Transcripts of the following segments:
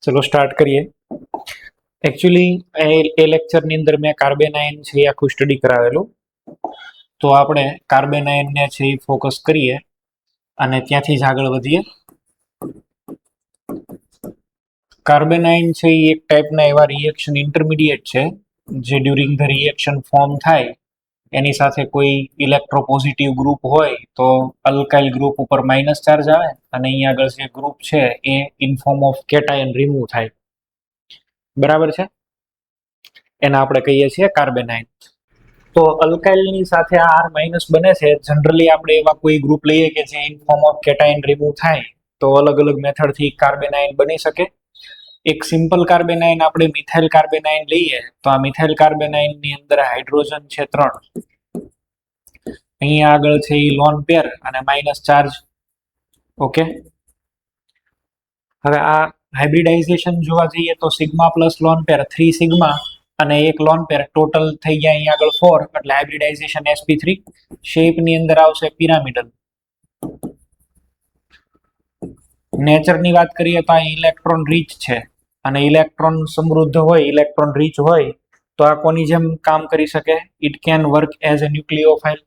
ચલો સ્ટાર્ટ કરીએ. એકચ્યુઅલી એ લેક્ચરની અંદર મેં કાર્બેનાઇન છે એ આખું સ્ટડી કરાવેલું, તો આપણે કાર્બેનાઇનને છે એ ફોકસ કરીએ અને ત્યાંથી જ આગળ વધીએ. કાર્બેનાઇન છે એ એક ટાઈપના એવા રિએક્શન ઇન્ટરમીડિયેટ છે જે ડ્યુરિંગ ધ રિએક્શન ફોર્મ થાય એની સાથે કોઈ ઇલેક્ટ્રોપોઝિટિવ ગ્રુપ હોય તો અલ્કાઇલ ગ્રુપ ઉપર માઇનસ ચાર્જ આવે અને અહીંયા આગળ જે ગ્રુપ છે એ in form of cation remove થાય. બરાબર છે, એને આપણે કહીએ છીએ કાર્બેનાઇન. તો અલ્કાઇલની સાથે આર માઇનસ બને છે. જનરલી આપણે એવા કોઈ ગ્રુપ લઈએ કે જે in form of cation remove થાય તો અલગ અલગ મેથડથી કાર્બેનાઇન બની શકે. એક સિમ્પલ કાર્બેનાઇન આપણે મિથાઇલ કાર્બેનાઇન લઈએ તો આ મિથાઇલ કાર્બેનાઇન ની અંદર હાઇડ્રોજન છે 3, અહીંયા આગળ છે એ લોન પેર અને માઇનસ ચાર્જ. ઓકે, હવે આ હાઇબ્રિડાઇઝેશન જોવા જઈએ તો sigma plus lone pair 3 sigma અને એક લોન પેર ટોટલ થઈ ગયા અહીંયા આગળ 4, એટલે હાઇબ્રિડાઇઝેશન sp3. શેપ ની અંદર આવશે પિરામિડલ. નેચરની વાત કરીએ તો આ ઇલેક્ટ્રોન રીચ છે અને ઇલેક્ટ્રોન સમૃદ્ધ હોય, ઇલેક્ટ્રોન રીચ હોય તો આ કોની જેમ કામ કરી શકે? It can work as a nucleophile.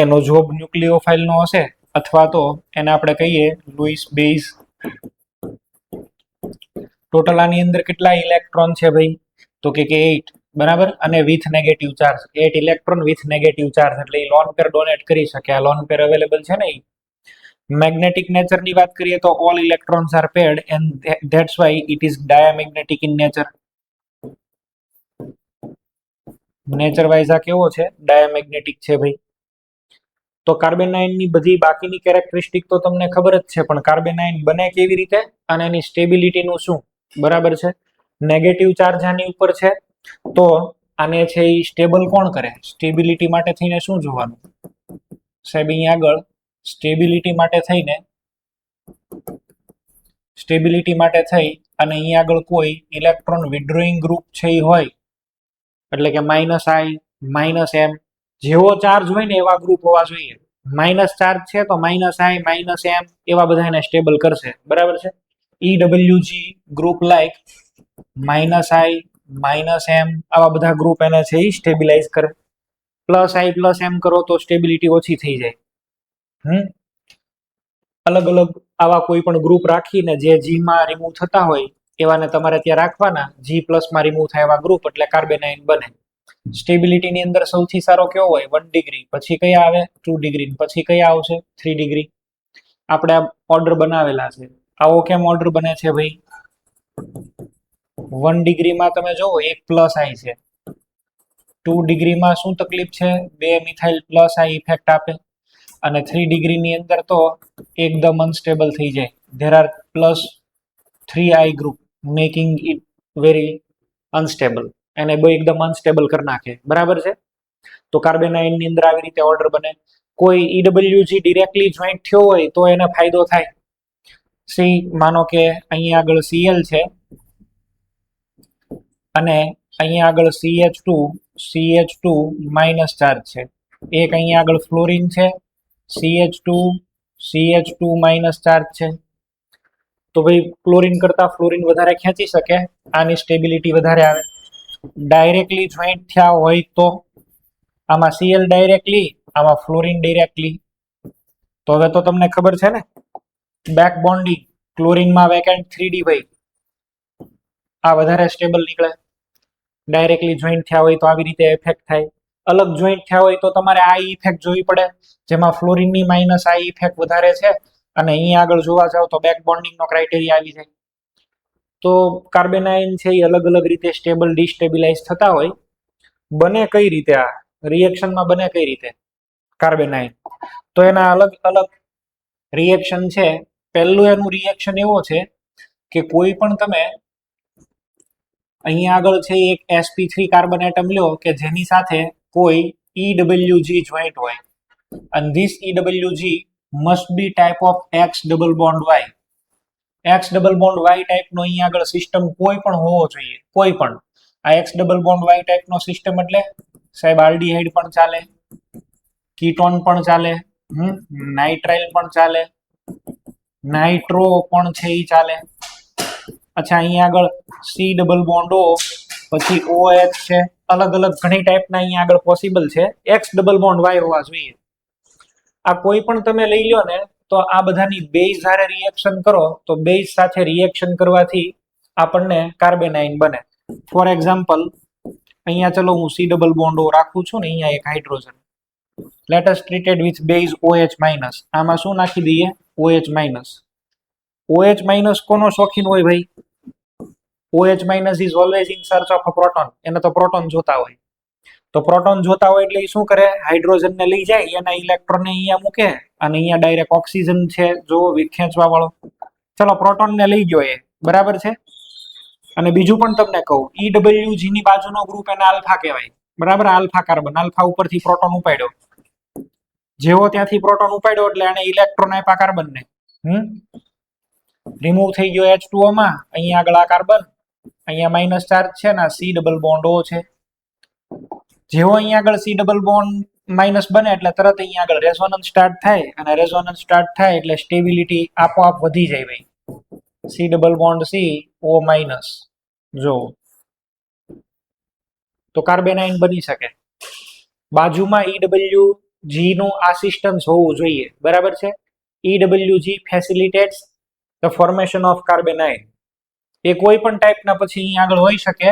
એનો જોબ ન્યુક્લિયોફાઇલ નો હશે અથવા તો એને આપણે કહીએ લુઈસ બેઝ. ટોટલ આની અંદર કેટલા ઇલેક્ટ્રોન છે ભાઈ? તો કે 8, બરાબર, અને with negative charge. 8 electron with negative charge, એટલે એ લોન પેર ડોનેટ કરી શકે. આ લોન પેર અવેલેબલ છે ને. મેગ્નેટિક નેચરની વાત કરીએ તો all electrons are paired and that's why it is diamagnetic in nature. Nature wise આ કેવો છે? ડાયામેગ્નેટિક છે ભાઈ. તો કાર્બેનાઇનની બધી બાકીની કેરેક્ટરિસ્ટિક તો તમને ખબર જ છે, પણ કાર્બેનાઇન બને કેવી રીતે અને એની સ્ટેબિલિટીનું શું? બરાબર છે, નેગેટિવ ચાર્જ આની ઉપર છે તો આને છે એ સ્ટેબલ કોણ કરે? સ્ટેબિલિટી માટે થઈને શું જોવાનું સાહેબ? અહીંયા આગળ સ્ટેબિલિટી માટે થઈ અને અહીંયા આગળ કોઈ ઇલેક્ટ્રોન વિડ્રોઈંગ ગ્રુપ છે એ હોય, એટલે કે -I -M જેવો ચાર્જ હોય ને એવા ગ્રુપ હોવા જોઈએ. માઇનસ ચાર્જ છે તો -I -M એવા બધા એને સ્ટેબલ કરશે. બરાબર છે, EWG group like -I -M આવા બધા ગ્રુપ એને છે એ સ્ટેબિલાઇઝ કરે. +I +M કરો તો સ્ટેબિલિટી ઓછી થઈ જાય. અલગ અલગ આવા કોઈ પણ ગ્રુપ રાખીને જે G માં રિમૂવ થતા હોય એવાને તમારે ત્યાં રાખવાના. G+ માં રિમૂવ થાય એવા ગ્રુપ, એટલે કાર્બેનાઇન બને. સ્ટેબિલિટી ની અંદર સૌથી સારો કયો હોય? 1 ડિગ્રી. પછી કયા આવે? 2 ડિગ્રી. પછી કયા આવશે? 3 ડિગ્રી. આપણે ઓર્ડર બનાવેલા છે. આવો કેમ ઓર્ડર બને છે ભાઈ? 1 ડિગ્રીમાં તમે જોવો 1 +I છે. 2 ડિગ્રીમાં શું તકલીફ છે? 2 મિથાઇલ +I ઇફેક્ટ આપે. અને 3 ડિગ્રીની અંદર તો એકદમ અનસ્ટેબલ થઈ જાય. There are +3I group making it very unstable. એને બહુ એકદમ અનસ્ટેબલ કરી નાખે. બરાબર છે, તો કાર્બેનાઇન ની અંદર આવી રીતે ઓર્ડર બને. કોઈ EWG ડિરેક્ટલી જોઈન્ટ થયો હોય તો એને ફાયદો થાય. સી માનો કે અહીંયા આગળ Cl છે અને અહીંયા આગળ CH2 માઇનસ ચાર્જ છે. એક અહીંયા આગળ ફ્લોરિન છે, CH2 માઇનસ ચાર્જ છે. તો ભાઈ ક્લોરીન કરતા ફ્લોરિન વધારે ખેંચી શકે, આની સ્ટેબિલિટી વધારે આવે. ડાયરેક્ટલી જોઈન્ટ થયા હોય તો આમાં Cl ડાયરેક્ટલી, આમાં ફ્લોરિન ડાયરેક્ટલી. તો હવે તો તમને ખબર છે ને, બેક બોન્ડિંગ ક્લોરીનમાં વેકેન્ટ 3D ભાઈ, આ વધારે સ્ટેબલ નીકળે. ડાયરેક્ટલી જોઈન્ટ થયા હોય તો આવી રીતે ઇફેક્ટ થાય. અલગ જોઈન્ટ થયા હોય તો તમારે આ ઇફેક્ટ જોવી પડે, જેમાં ફ્લોરિનની -I ઇફેક્ટ વધારે છે અને અહીંયા આગળ જોવા જાવ તો બેક બોન્ડિંગનો ક્રાઇટેરિયા આવી જાય. તો કાર્બેનાઇન છે એ અલગ અલગ રીતે સ્ટેબલ ડિસ્ટેબિલાઇઝ થતા હોય. બને કઈ રીતે? આ રિએક્શનમાં બને કઈ રીતે કાર્બેનાઇન? તો એના અલગ અલગ રિએક્શન છે. પહેલું એનું રિએક્શન એવો છે કે કોઈ પણ તમે અહીંયા આગળ છે એક sp3 કાર્બન એટમ લ્યો કે જેની સાથે કોઈ EWG જોઈન્ટ હોય, and this EWG must be type of X double bond Y. X double bond Y type નો અહીંયા આગળ સિસ્ટમ કોઈ પણ હોવો જોઈએ. કોઈ પણ આ X double bond Y type નો સિસ્ટમ એટલે સાહેબ આલ્ડીહાઇડ પણ ચાલે, કીટોન પણ ચાલે, નાઇટ્રાઇલ પણ ચાલે, નાઇટ્રો પણ છે એ ચાલે. અચ્છા, અહીંયા આગળ સી ડબલ બોન્ડ ઓ, પછી OH છે, અલગ અલગ ઘણી ટાઈપના અહીંયા આગળ પોસિબલ છે. એક્સ ડબલ બોન્ડ વાય હોવા જોઈએ. આ કોઈ પણ તમે લઈ લો ને તો આ બધાની બેઝ સાથે રિએક્શન કરો તો બેઝ સાથે રિએક્શન કરવાથી આપણને કાર્બેનાઇન બને. ફોર એક્ઝામ્પલ, અહીંયા ચલો હું સી ડબલ બોન્ડ ઓ રાખું છું ને, અહીંયા એક hydrogen, let us treated with base OH minus. આમાં શું નાખી દઈએ? OH minus. OH માઇનસ કોનો શોખીન હોય ભાઈ? OH minus is always in search of a proton. એને તો પ્રોટોન જોતા હોય. તો પ્રોટોન જોતા હોય એટલે એ શું કરે? હાઇડ્રોજન ને લઈ જાય, એના ઇલેક્ટ્રોન ને અહીંયા મૂકે અને અહીંયા ડાયરેક્ટ ઓક્સિજન છે જો ખેંચવા વાળો. ચલો પ્રોટોન ને લઈ ગયો એ, બરાબર છે. અને બીજું પણ તમને કહું, EWG ની બાજુનો ગ્રુપ એને આલ્ફા કહેવાય, બરાબર. આલ્ફા કાર્બન, આલ્ફા ઉપરથી પ્રોટોન ઉપાડ્યો. જેવો ત્યાંથી પ્રોટોન ઉપાડ્યો એટલે એને ઇલેક્ટ્રોન આપ્યા કાર્બન ને, રિમૂવ થઈ ગયો H2O માં. અહીંયા આગળ આ કાર્બન, અહીંયા માઇનસ ચાર્જ છે ને સી ડબલ બોન્ડ O છે. જેવો અહીંયા આગળ સી ડબલ બોન્ડ માઇનસ બને એટલે તરત અહીંયા આગળ રેઝોનન્સ સ્ટાર્ટ થાય, અને રેઝોનન્સ સ્ટાર્ટ થાય એટલે સ્ટેબિલિટી આપોઆપ વધી જાય ભાઈ. C double bond C O minus, જો તો કાર્બેનાઇન બની શકે. બાજુમાં EWG નું આસિસ્ટન્સ હોવું જોઈએ, બરાબર છે. EWG facilitates the formation of carbanion. એ કોઈ પણ ટાઈપના પછી અહીંયા આગળ હોઈ શકે.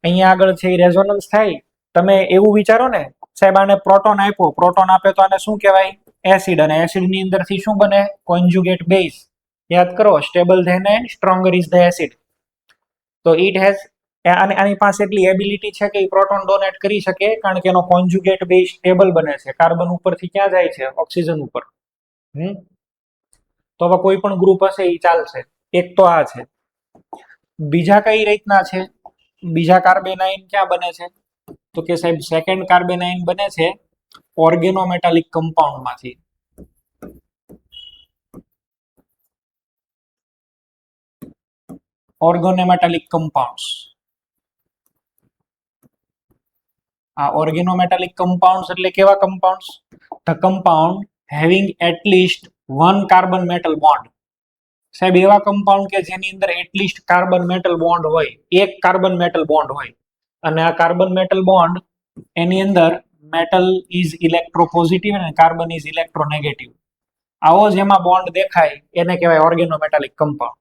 અહીંયા આગળ છે રેઝોનન્સ થાય. તમે એવું વિચારો ને, સાહેબ આને પ્રોટોન આપ્યો, પ્રોટોન આપે તો આને શું કહેવાય? એસિડ. અને એસિડ ની અંદરથી શું બને? Conjugate base. યાદ કરો, stable than and stronger is the acid. તો ઇટ હેઝ, આની પાસે એટલી એબિલિટી છે કે એ પ્રોટોન ડોનેટ કરી શકે, કારણ કે એનો કોન્જ્યુગેટ બેઝ સ્ટેબલ બને છે. કાર્બન ઉપરથી ક્યાં જાય છે? ઓક્સિજન ઉપર. તો હવે કોઈ પણ ગ્રુપ હશે એ ચાલશે. એક તો આ છે. બીજા કઈ રીતના છે? બીજા કાર્બેનાઇન ક્યાં બને છે? તો કે સાહેબ સેકન્ડ કાર્બેનાઇન બને છે ઓર્ગેનોમેટાલિક કમ્પાઉન્ડ માંથી. Organometallic compounds. આ ઓર્ગેનોમેટાલિક કમ્પાઉન્ડ્સ એટલે કેવા compounds? The compound having at least one carbon metal bond. સાહેબ એવા કમ્પાઉન્ડ કે જેની અંદર એટલીસ્ટ કાર્બન મેટલ બોન્ડ હોય, એક કાર્બન મેટલ બોન્ડ હોય. અને આ કાર્બન મેટલ બોન્ડ એની અંદર મેટલ ઇઝ ઇલેક્ટ્રોપોઝિટિવ અને કાર્બન ઇઝ ઇલેક્ટ્રોનેગેટિવ. આવો જ એમાં બોન્ડ દેખાય એને કહેવાય ઓર્ગેનોમેટાલિક કમ્પાઉન્ડ.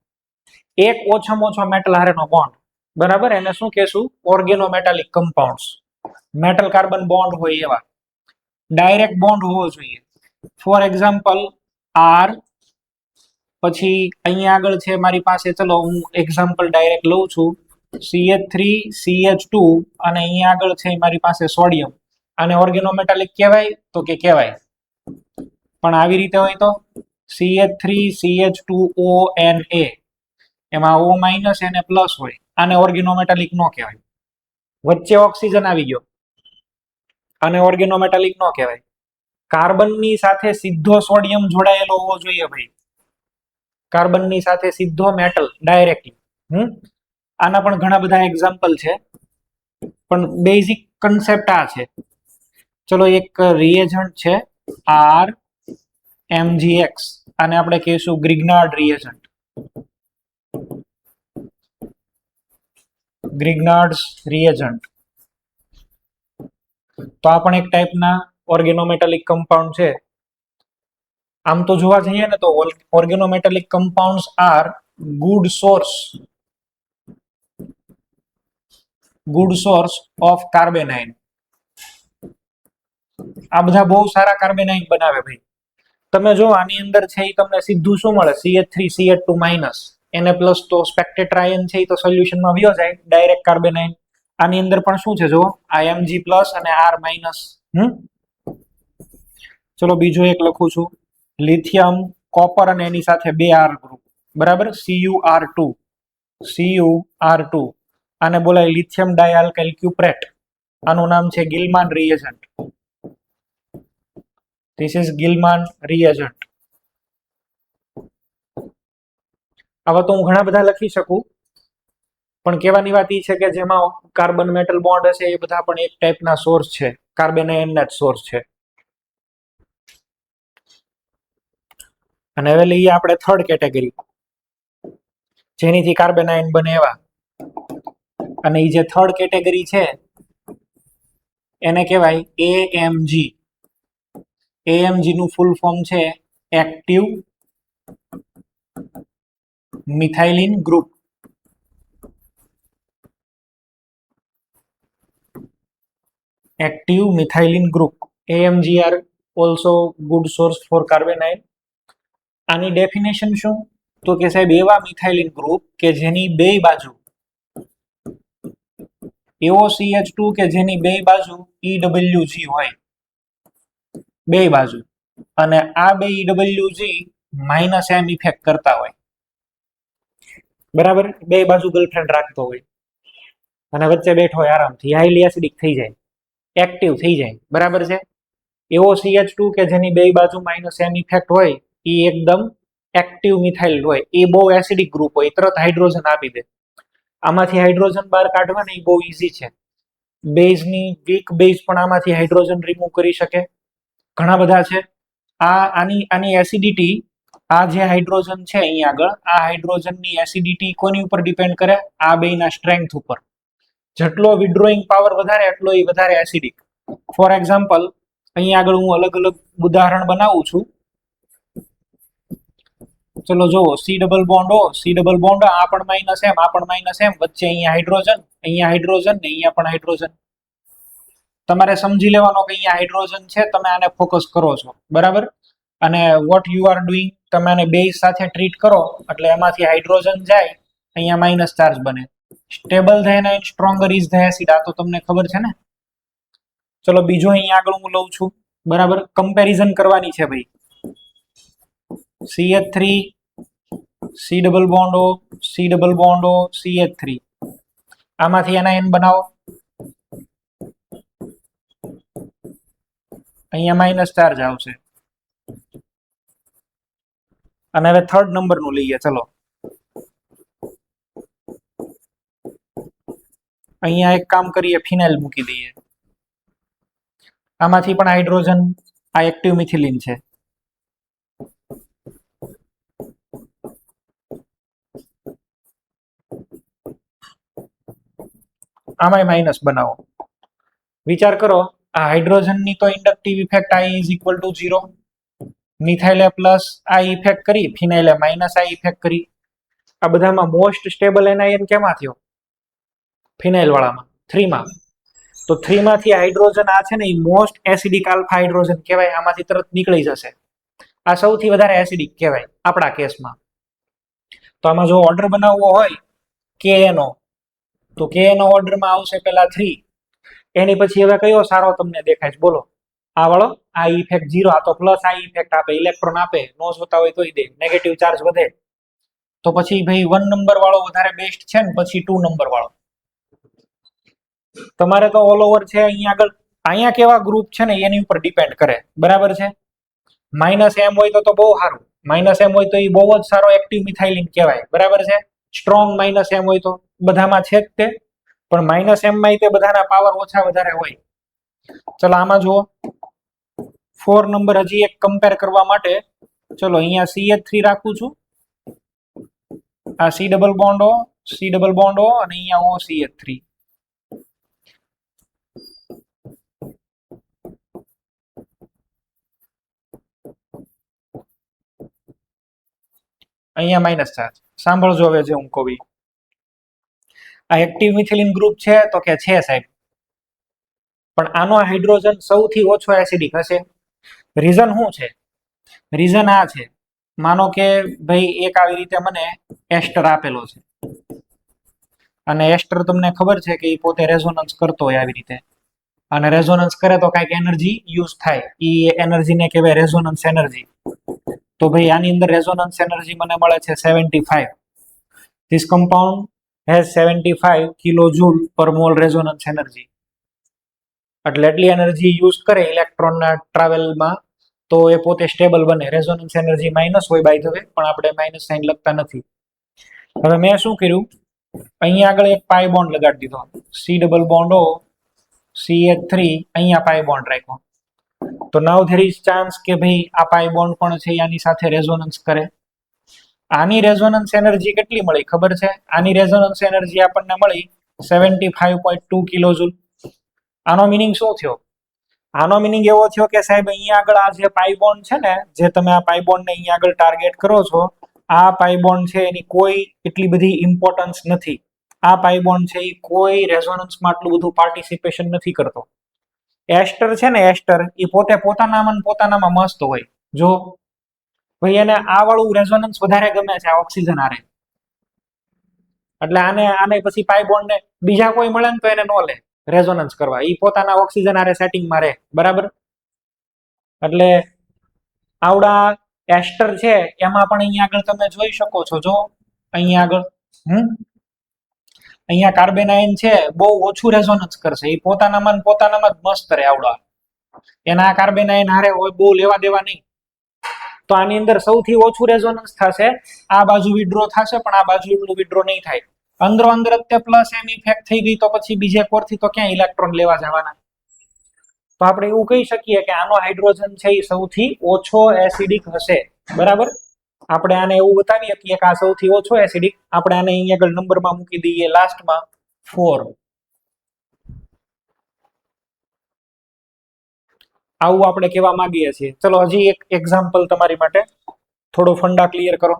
એક ઓછામાં ઓછો મેટલ હારેનો બોન્ડ, બરાબર, એને શું કહેશું? Organometallic compounds. Metal carbon bond હોય એવા. ડાયરેક્ટ બોન્ડ હોવો જોઈએ. ફોર એક્ઝામ્પલ R, પછી અહીંયા આગળ છે મારી પાસે, ચલો હું એક્ઝામ્પલ ડાયરેક્ટ લઉં છું, CH3CH2, અને અહીંયા આગળ છે મારી પાસે સોડિયમ. આને ઓર્ગેનોમેટાલિક કહેવાય? તો કે કહેવાય. પણ આવી રીતે હોય તો CH3CH2ONA, એમાં O માઇનસ એને પ્લસ હોય. આને ઓર્ગેનોમેટાલિક નો કહેવાય. વચ્ચે ઓક્સિજન આવી ગયો, આને ઓર્ગેનોમેટાલિક નો કહેવાય. કાર્બનની સાથે સીધો સોડિયમ જોડાયેલો હોવો જોઈએ ભાઈ. કાર્બનની સાથે સીધો મેટલ ડાયરેક્ટલી. આના પણ ઘણા બધા એક્ઝામ્પલ છે, પણ બેઝિક કન્સેપ્ટ આ છે. ચલો એક રિએજન્ટ છે RMgX, આને આપણે કહીશું ગ્રિગ્નાર્ડ રિએજન્ટ. ગ્રિગ્નાર્ડ્સ રિએજન્ટ. તો આ પણ એક ટાઈપના ઓર્ગેનોમેટાલિક કમ્પાઉન્ડ છે. આમ તો જોવા જઈએ ને તો organometallic compounds are good source of carbanion. આ બધા બહુ સારા કાર્બેનાઇન બનાવે ભાઈ. તમે જો આની અંદર છે એ તમને સીધું શું મળે? CH3CH2 માઇનસ, એને પ્લસ તો સ્પેક્ટેટ્રા આયન છે એ તો સોલ્યુશનમાં વયો જાય ડાયરેક્ટ કાર્બેનાઇન. આની અંદર પણ શું છે જો, Mg પ્લસ અને R માઇનસ. ચલો બીજો એક લખું છું, લિથિયમ, કોપર અને એની સાથે 2 R ગ્રુપ, બરાબર, CuR2. આને બોલાય લિથિયમ ડાયઆલ્કાઇલ ક્યુપ્રેટ. આનું નામ છે Gilman reagent. This is Gilman reagent. હવે તો હું ઘણા બધા લખી શકું, પણ કહેવાની વાત એ છે કે જેમાં કાર્બન મેટલ બોન્ડ હશે એ બધા પણ એક ટાઈપના સોર્સ છે, કાર્બેનાઇનના જ સોર્સ છે. અને હવે લઈએ આપણે થર્ડ કેટેગરી. જેનીથી કાર્બન આયન બને એવા. અને એ જે થર્ડ કેટેગરી છે એને કહેવાય એએમજી. એએમજી નું ફૂલ ફોર્મ છે active methylene group. active methylene group. AMG are also good source for carbon ion. આની ડેફિનેશન શું? તો કે સાહેબ એવા મિથાઇલિન ગ્રુપ કે જેની બે બાજુ એવો CH2 કે જેની બે બાજુ EWG હોય, બે બાજુ, અને આ બે EWG -M ઇફેક્ટ કરતા હોય. બરાબર, બે બાજુ ગર્લફ્રેન્ડ રાખતો હોય અને વચ્ચે બેઠો હોય આરામથી, હાઈલી એસિડિક થઈ જાય, એક્ટિવ થઈ જાય. બરાબર છે. એવો CH2 કે જેની બે બાજુ -M ઇફેક્ટ હોય એ એકદમ એક્ટિવ મિથાઇલ હોય, એ બહુ એસિડિક ગ્રુપ હોય, તરત હાઇડ્રોજન આપી દે. આમાંથી હાઇડ્રોજન બહાર કાઢવાના એ બહુ ઈઝી છે. બેઝની વીક બેઝ પણ આમાંથી હાઇડ્રોજન રિમૂવ કરી શકે. ઘણા બધા છે. આની એસિડિટી, આ જે હાઇડ્રોજન છે અહીંયા આગળ, આ હાઇડ્રોજનની એસિડિટી કોની ઉપર ડિપેન્ડ કરે? આ બેના સ્ટ્રેન્થ ઉપર. જેટલો વિડ્રોઈંગ પાવર વધારે એટલો એ વધારે એસિડિક. ફોર એક્ઝામ્પલ, અહીંયા આગળ હું અલગ અલગ ઉદાહરણ બનાવું છું. ચલો જુઓ, C double bond O, C double bond, આ પણ -M, આ પણ -M, વચ્ચે અહીંયા હાઇડ્રોજન, અહીંયા હાઇડ્રોજન ને અહીંયા પણ હાઇડ્રોજન. તમારે સમજી લેવાનો કે અહીંયા હાઇડ્રોજન છે, તમે આને ફોકસ કરો છો. બરાબર. અને વોટ યુ આર ડુઈંગ, તમે આને બેઝ સાથે ટ્રીટ કરો એટલે એમાંથી હાઇડ્રોજન જાય, અહીંયા માઇનસ ચાર્જ બને. Stable the anion stronger is the acid, આ તો તમને ખબર છે ને. ચલો બીજો અહીંયા આગળ હું લઉં છું. બરાબર, કમ્પેરિઝન કરવાની છે ભાઈ. CH3, C double bond O, C double bond O, CH3, આમાંથી એનાયન બનાવો. અહીંયા માઇનસ ચાર્જ આવશે. અને હવે થર્ડ નંબર નું લઈએ. ચલો અહીંયા એક કામ કરીએ, ફિનાઇલ મૂકી દઈએ. આમાંથી પણ હાઇડ્રોજન, આ એક્ટિવ મિથિલિન છે. આમાંય માઇનસ બનાવો. વિચાર કરો, આ હાઇડ્રોજનની તો inductive effect I is equal to 0. મિથાઇલે પ્લસ I ઇફેક્ટ કરી, ફિનાઇલે માઇનસ I ઇફેક્ટ કરી. આ બધામાં મોસ્ટ સ્ટેબલ એનાયન કેમાં થયો? ફિનાઇલ વાળામાં, 3 માં. તો 3 માંથી હાઇડ્રોજન આ છે ને એ મોસ્ટ એસિડિક આલ્ફા હાઇડ્રોજન કહેવાય. આમાંથી તરત નીકળી જશે. આ સૌથી વધારે એસિડિક કહેવાય આપણા કેસમાં. તો આમાં જો ઓર્ડર બનાવવો હોય KNO, તો KNO ઓર્ડરમાં આવશે પેલા 3. એની પછી હવે કયો સારો તમને દેખાય છે? બોલો. આ વાળો, આ ઇફેક્ટ 0, આ તો પ્લસ આ ઇફેક્ટ આપે, ઇલેક્ટ્રોન આપે, નો જોતા હોય તોય દે, નેગેટિવ ચાર્જ વધે. તો પછી ભાઈ 1 નંબર વાળો વધારે બેસ્ટ છે ને પછી 2 નંબર વાળો. તમારે તો ઓલ ઓવર છે અહીંયા આગળ, અહીંયા કેવા ગ્રુપ છે ને એની ઉપર ડિપેન્ડ કરે. બરાબર છે. -M હોય તો બહુ સારું. -M હોય તો એ બહુ જ સારો એક્ટિવ મિથાઇલિન કહેવાય. બરાબર છે. સ્ટ્રોંગ -M હોય તો બધામાં છે જ તે, પણ -M માં તે બધાના પાવર ઓછા વધારે હોય. ચલો આમાં જુઓ, 4 નંબર હજી એક કમ્પેર કરવા માટે. ચલો અહીંયા CH3 રાખું છું, આ C double bond O, C double bond O, અને અહીંયા O CH3. અહીંયા માઇનસ ચાર્જ. સાંભળજો હવે જે હું કહું. આ એક્ટિવ મિથિલિન ગ્રુપ છે તો કે છે સાહેબ, પણ આનો હાઇડ્રોજન સૌથી ઓછો એસિડિક હશે. રીઝન શું છે? રીઝન આ છે, માનો કે ભાઈ એક આવી રીતે મને એસ્ટર આપેલો છે, અને એસ્ટર તમને ખબર છે કે એ પોતે રેઝોનન્સ કરતો હોય આવી રીતે, અને રેઝોનન્સ કરે તો કાંઈક એનર્જી યુઝ થાય. એ એનર્જીને કહેવાય રેઝોનન્સ એનર્જી. તો ભાઈ આની અંદર રેઝોનન્સ એનર્જી મને મળે છે 75. ધીસ કમ્પાઉન્ડ હેઝ 75 કિલોજૂલ પર મોલ રેઝોનન્સ એનર્જી. એટલે એટલી એનર્જી યુઝ કરે ઇલેક્ટ્રોનના ટ્રાવેલમાં, તો એ પોતે સ્ટેબલ બને. રેઝોનન્સ એનર્જી માઇનસ હોય બાય ધ વે, પણ આપણે માઇનસ સાઇન લખતા નથી. હવે મેં શું કર્યું, અહીંયા આગળ એક પાઈ બોન્ડ લગાડી દીધો. C double bond O, CH3, અહીંયા પાઈ બોન્ડ રાખ્યો. તો નાઉ ધેર ઇઝ ચાન્સ કે ભાઈ આ પાઈ બોન્ડ પણ છે આની સાથે રેઝોનન્સ કરે. આની રેઝોનન્સ એનર્જી કેટલી મળી ખબર છે? આની રેઝોનન્સ એનર્જી આપણને મળી 75.2 કિલોજૂલ. આનો મિનિંગ શું થયો? આનો મિનિંગ એવો થયો કે સાહેબ અહીંયા આગળ આ જે પાઈ બોન્ડ છે ને, જે તમે આ પાઈ બોન્ડ ને અહીંયા આગળ ટાર્ગેટ કરો છો, આ પાઈ બોન્ડ છે એની કોઈ એટલી બધી ઇમ્પોર્ટન્સ નથી. આ પાઈ બોન્ડ છે એ કોઈ રેઝોનન્સમાં આટલું બધું પાર્ટિસિપેશન નથી કરતો. એસ્ટર છે ને, એસ્ટર એ પોતે પોતાનામાં મસ્ત હોય. જો ભાઈ એને આ વાળું રેઝોનન્સ વધારે ગમે છે, આ ઓક્સિજન આરે, એટલે આને પછી પાઈ બોન્ડ ને બીજા કોઈ મળે ને તો એને નો લે રેઝોનન્સ કરવા, એ પોતાના ઓક્સિજન આરે સેટિંગમાં રહે, બરાબર. એટલે આવડા એસ્ટર છે એમાં પણ અહીંયા આગળ તમે જોઈ શકો છો, જો અહીંયા આગળ અહીંયા કાર્બેનાઇન છે બહુ ઓછું રેઝોનન્સ કરશે, એ પોતાનામાં જ મસ્ત રહે આવડા. એના કાર્બેનાઇન હારે હોય બહુ લેવા દેવા નહીં. તો આની અંદર સૌથી ઓછું રેઝોનન્સ થશે, આ બાજુ વિડ્રો થશે પણ આ બાજુ એટલું વિડ્રો નહીં થાય. અંદરો અંદર જ તે પ્લસ એમ ઇફેક્ટ થઈ ગઈ તો પછી બીજે કોરથી તો ક્યાં ઇલેક્ટ્રોન લેવા જવાના? તો આપણે એવું કહી શકીએ કે આનો હાઇડ્રોજન છે એ સૌથી ઓછો એસિડિક હશે, બરાબર. આપણે આને એવું બતાવી શકીએ કે આ સૌથી ઓછો એસિડિક, આપણે આને અહીંયા આગળ નંબરમાં મૂકી દઈએ લાસ્ટમાં 4. આવું આપણે કહેવા માંગીએ છીએ. ચલો હજી એક એક્ઝામ્પલ તમારી માટે, થોડો ફંડા ક્લિયર કરો.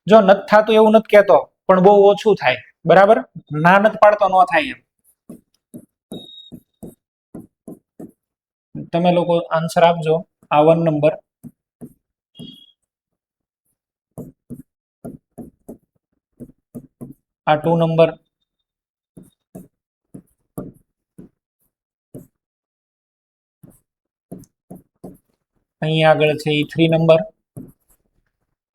જો નથી થતું એવું નથી કહેતો, પણ બહુ ઓછું થાય, બરાબર. ના નથી પાડતો ન થાય એમ. તમે લોકો આન્સર આપજો. આ 1 નંબર, આ 2 નંબર, અહીંયા આગળ છે એ 3 નંબર,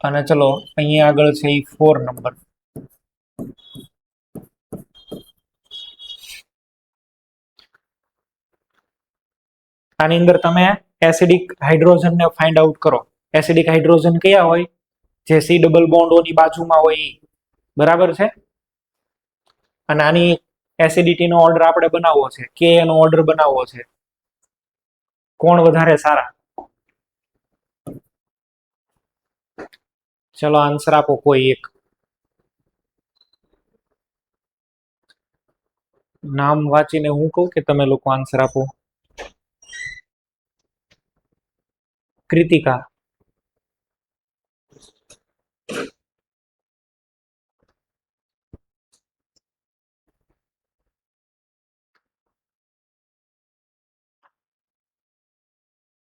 અને ચલો અહીંયા આગળ છે એ 4 નંબર. આની અંદર તમે એસિડિક હાઇડ્રોજન ને ફાઇન્ડ આઉટ કરો. એસિડિક હાઇડ્રોજન કયા હોય? જે સી ડબલ બોન્ડોની બાજુમાં હોય એ, બરાબર છે. અને આની એસિડિટીનો ઓર્ડર આપણે બનાવવો છે, કે એનો ઓર્ડર બનાવવો છે. કોણ વધારે સારા? ચલો આન્સર આપો કોઈ એક. નામ વાંચીને હું કહું કે તમે લોકો આન્સર આપો? કૃતિકા.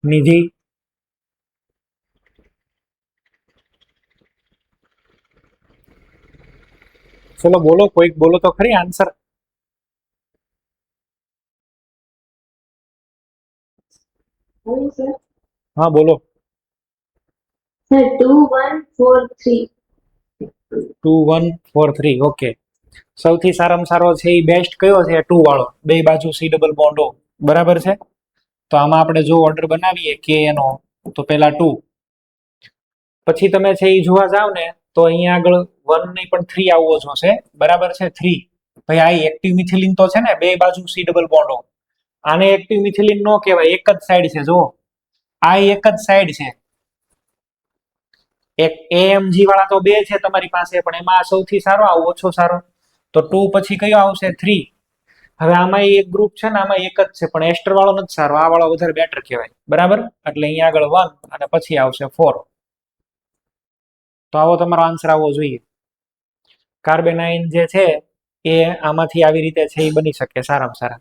નિધિ. ચલો બોલો, કોઈક બોલો તો ખરી આન્સર. હા બોલો. 2143. 2143. ઓકે. સૌથી સારામાં સારો છે એ બેસ્ટ કયો છે? 2 વાળો, બે બાજુ સી ડબલ બોન્ડ ઓ, બરાબર છે. તો આમાં આપણે જો ઓર્ડર બનાવીએ કે એનો, તો પહેલા 2, પછી તમે છે એ જોવા જાવ ને તો અહીંયા આગળ 1 નહીં પણ 3 આવવો જોશે, બરાબર છે. 3 ભાઈ આ એક્ટિવ મિથિલિન તો છે ને, બે બાજુ સી ડબલ બોન્ડ ઓ. આને એક્ટિવ મિથિલિન નો કહેવાય, એક જ સાઈડ છે. જો આ એક જ સાઈડ છે. એક એએમજી વાળા તો બે છે તમારી પાસે, પણ એમાં સૌથી સારો આ ઓછો સારો, તો 2 પછી કયો આવશે? 3. હવે આમાં એક ગ્રુપ છે ને, આમાં એક જ છે, પણ એસ્ટર વાળો નથી સારો, આ વાળો વધારે બેટર કહેવાય, બરાબર. એટલે અહીંયા આગળ 1 અને પછી આવશે 4. તો આવો તમારો આન્સર આવવો જોઈએ. કાર્બેનાઇન જે છે એ આમાંથી આવી રીતે છે એ બની શકે સારામાં સારા.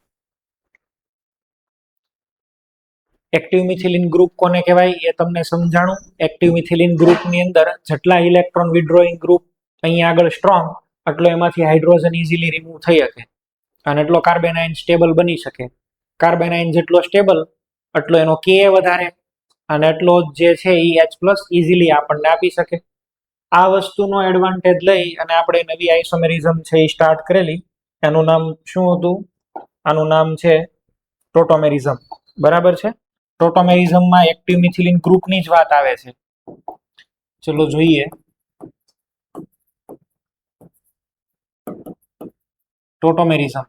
એક્ટિવ મિથિલિન ગ્રુપ કોને કહેવાય એ તમને સમજાણું. એક્ટિવ મિથિલિન ગ્રુપની અંદર જેટલા ઇલેક્ટ્રોન વિડ્રોઈંગ ગ્રુપ અહીંયા આગળ સ્ટ્રોંગ, એટલો એમાંથી હાઇડ્રોજન ઇઝીલી રિમૂવ થઈ શકે અને એટલો કાર્બેનાઇન સ્ટેબલ બની શકે. કાર્બેનાઇન જેટલો સ્ટેબલ એટલો એનો કે વધારે, અને એટલો જે છે એ H+ ઇઝીલી આપણને આપી શકે. આ વસ્તુનો એડવાન્ટેજ લઈ અને આપણે નવી આઇસોમેરિઝમ છે એ સ્ટાર્ટ કરેલી. એનું નામ શું હતું? આનું નામ છે ટોટોમેરિઝમ, બરાબર છે. ટોટોમેરિઝમમાં એક્ટિવ મિથિલિન ગ્રુપની જ વાત આવે છે. ચલો જોઈએ. ટોટોમેરિઝમ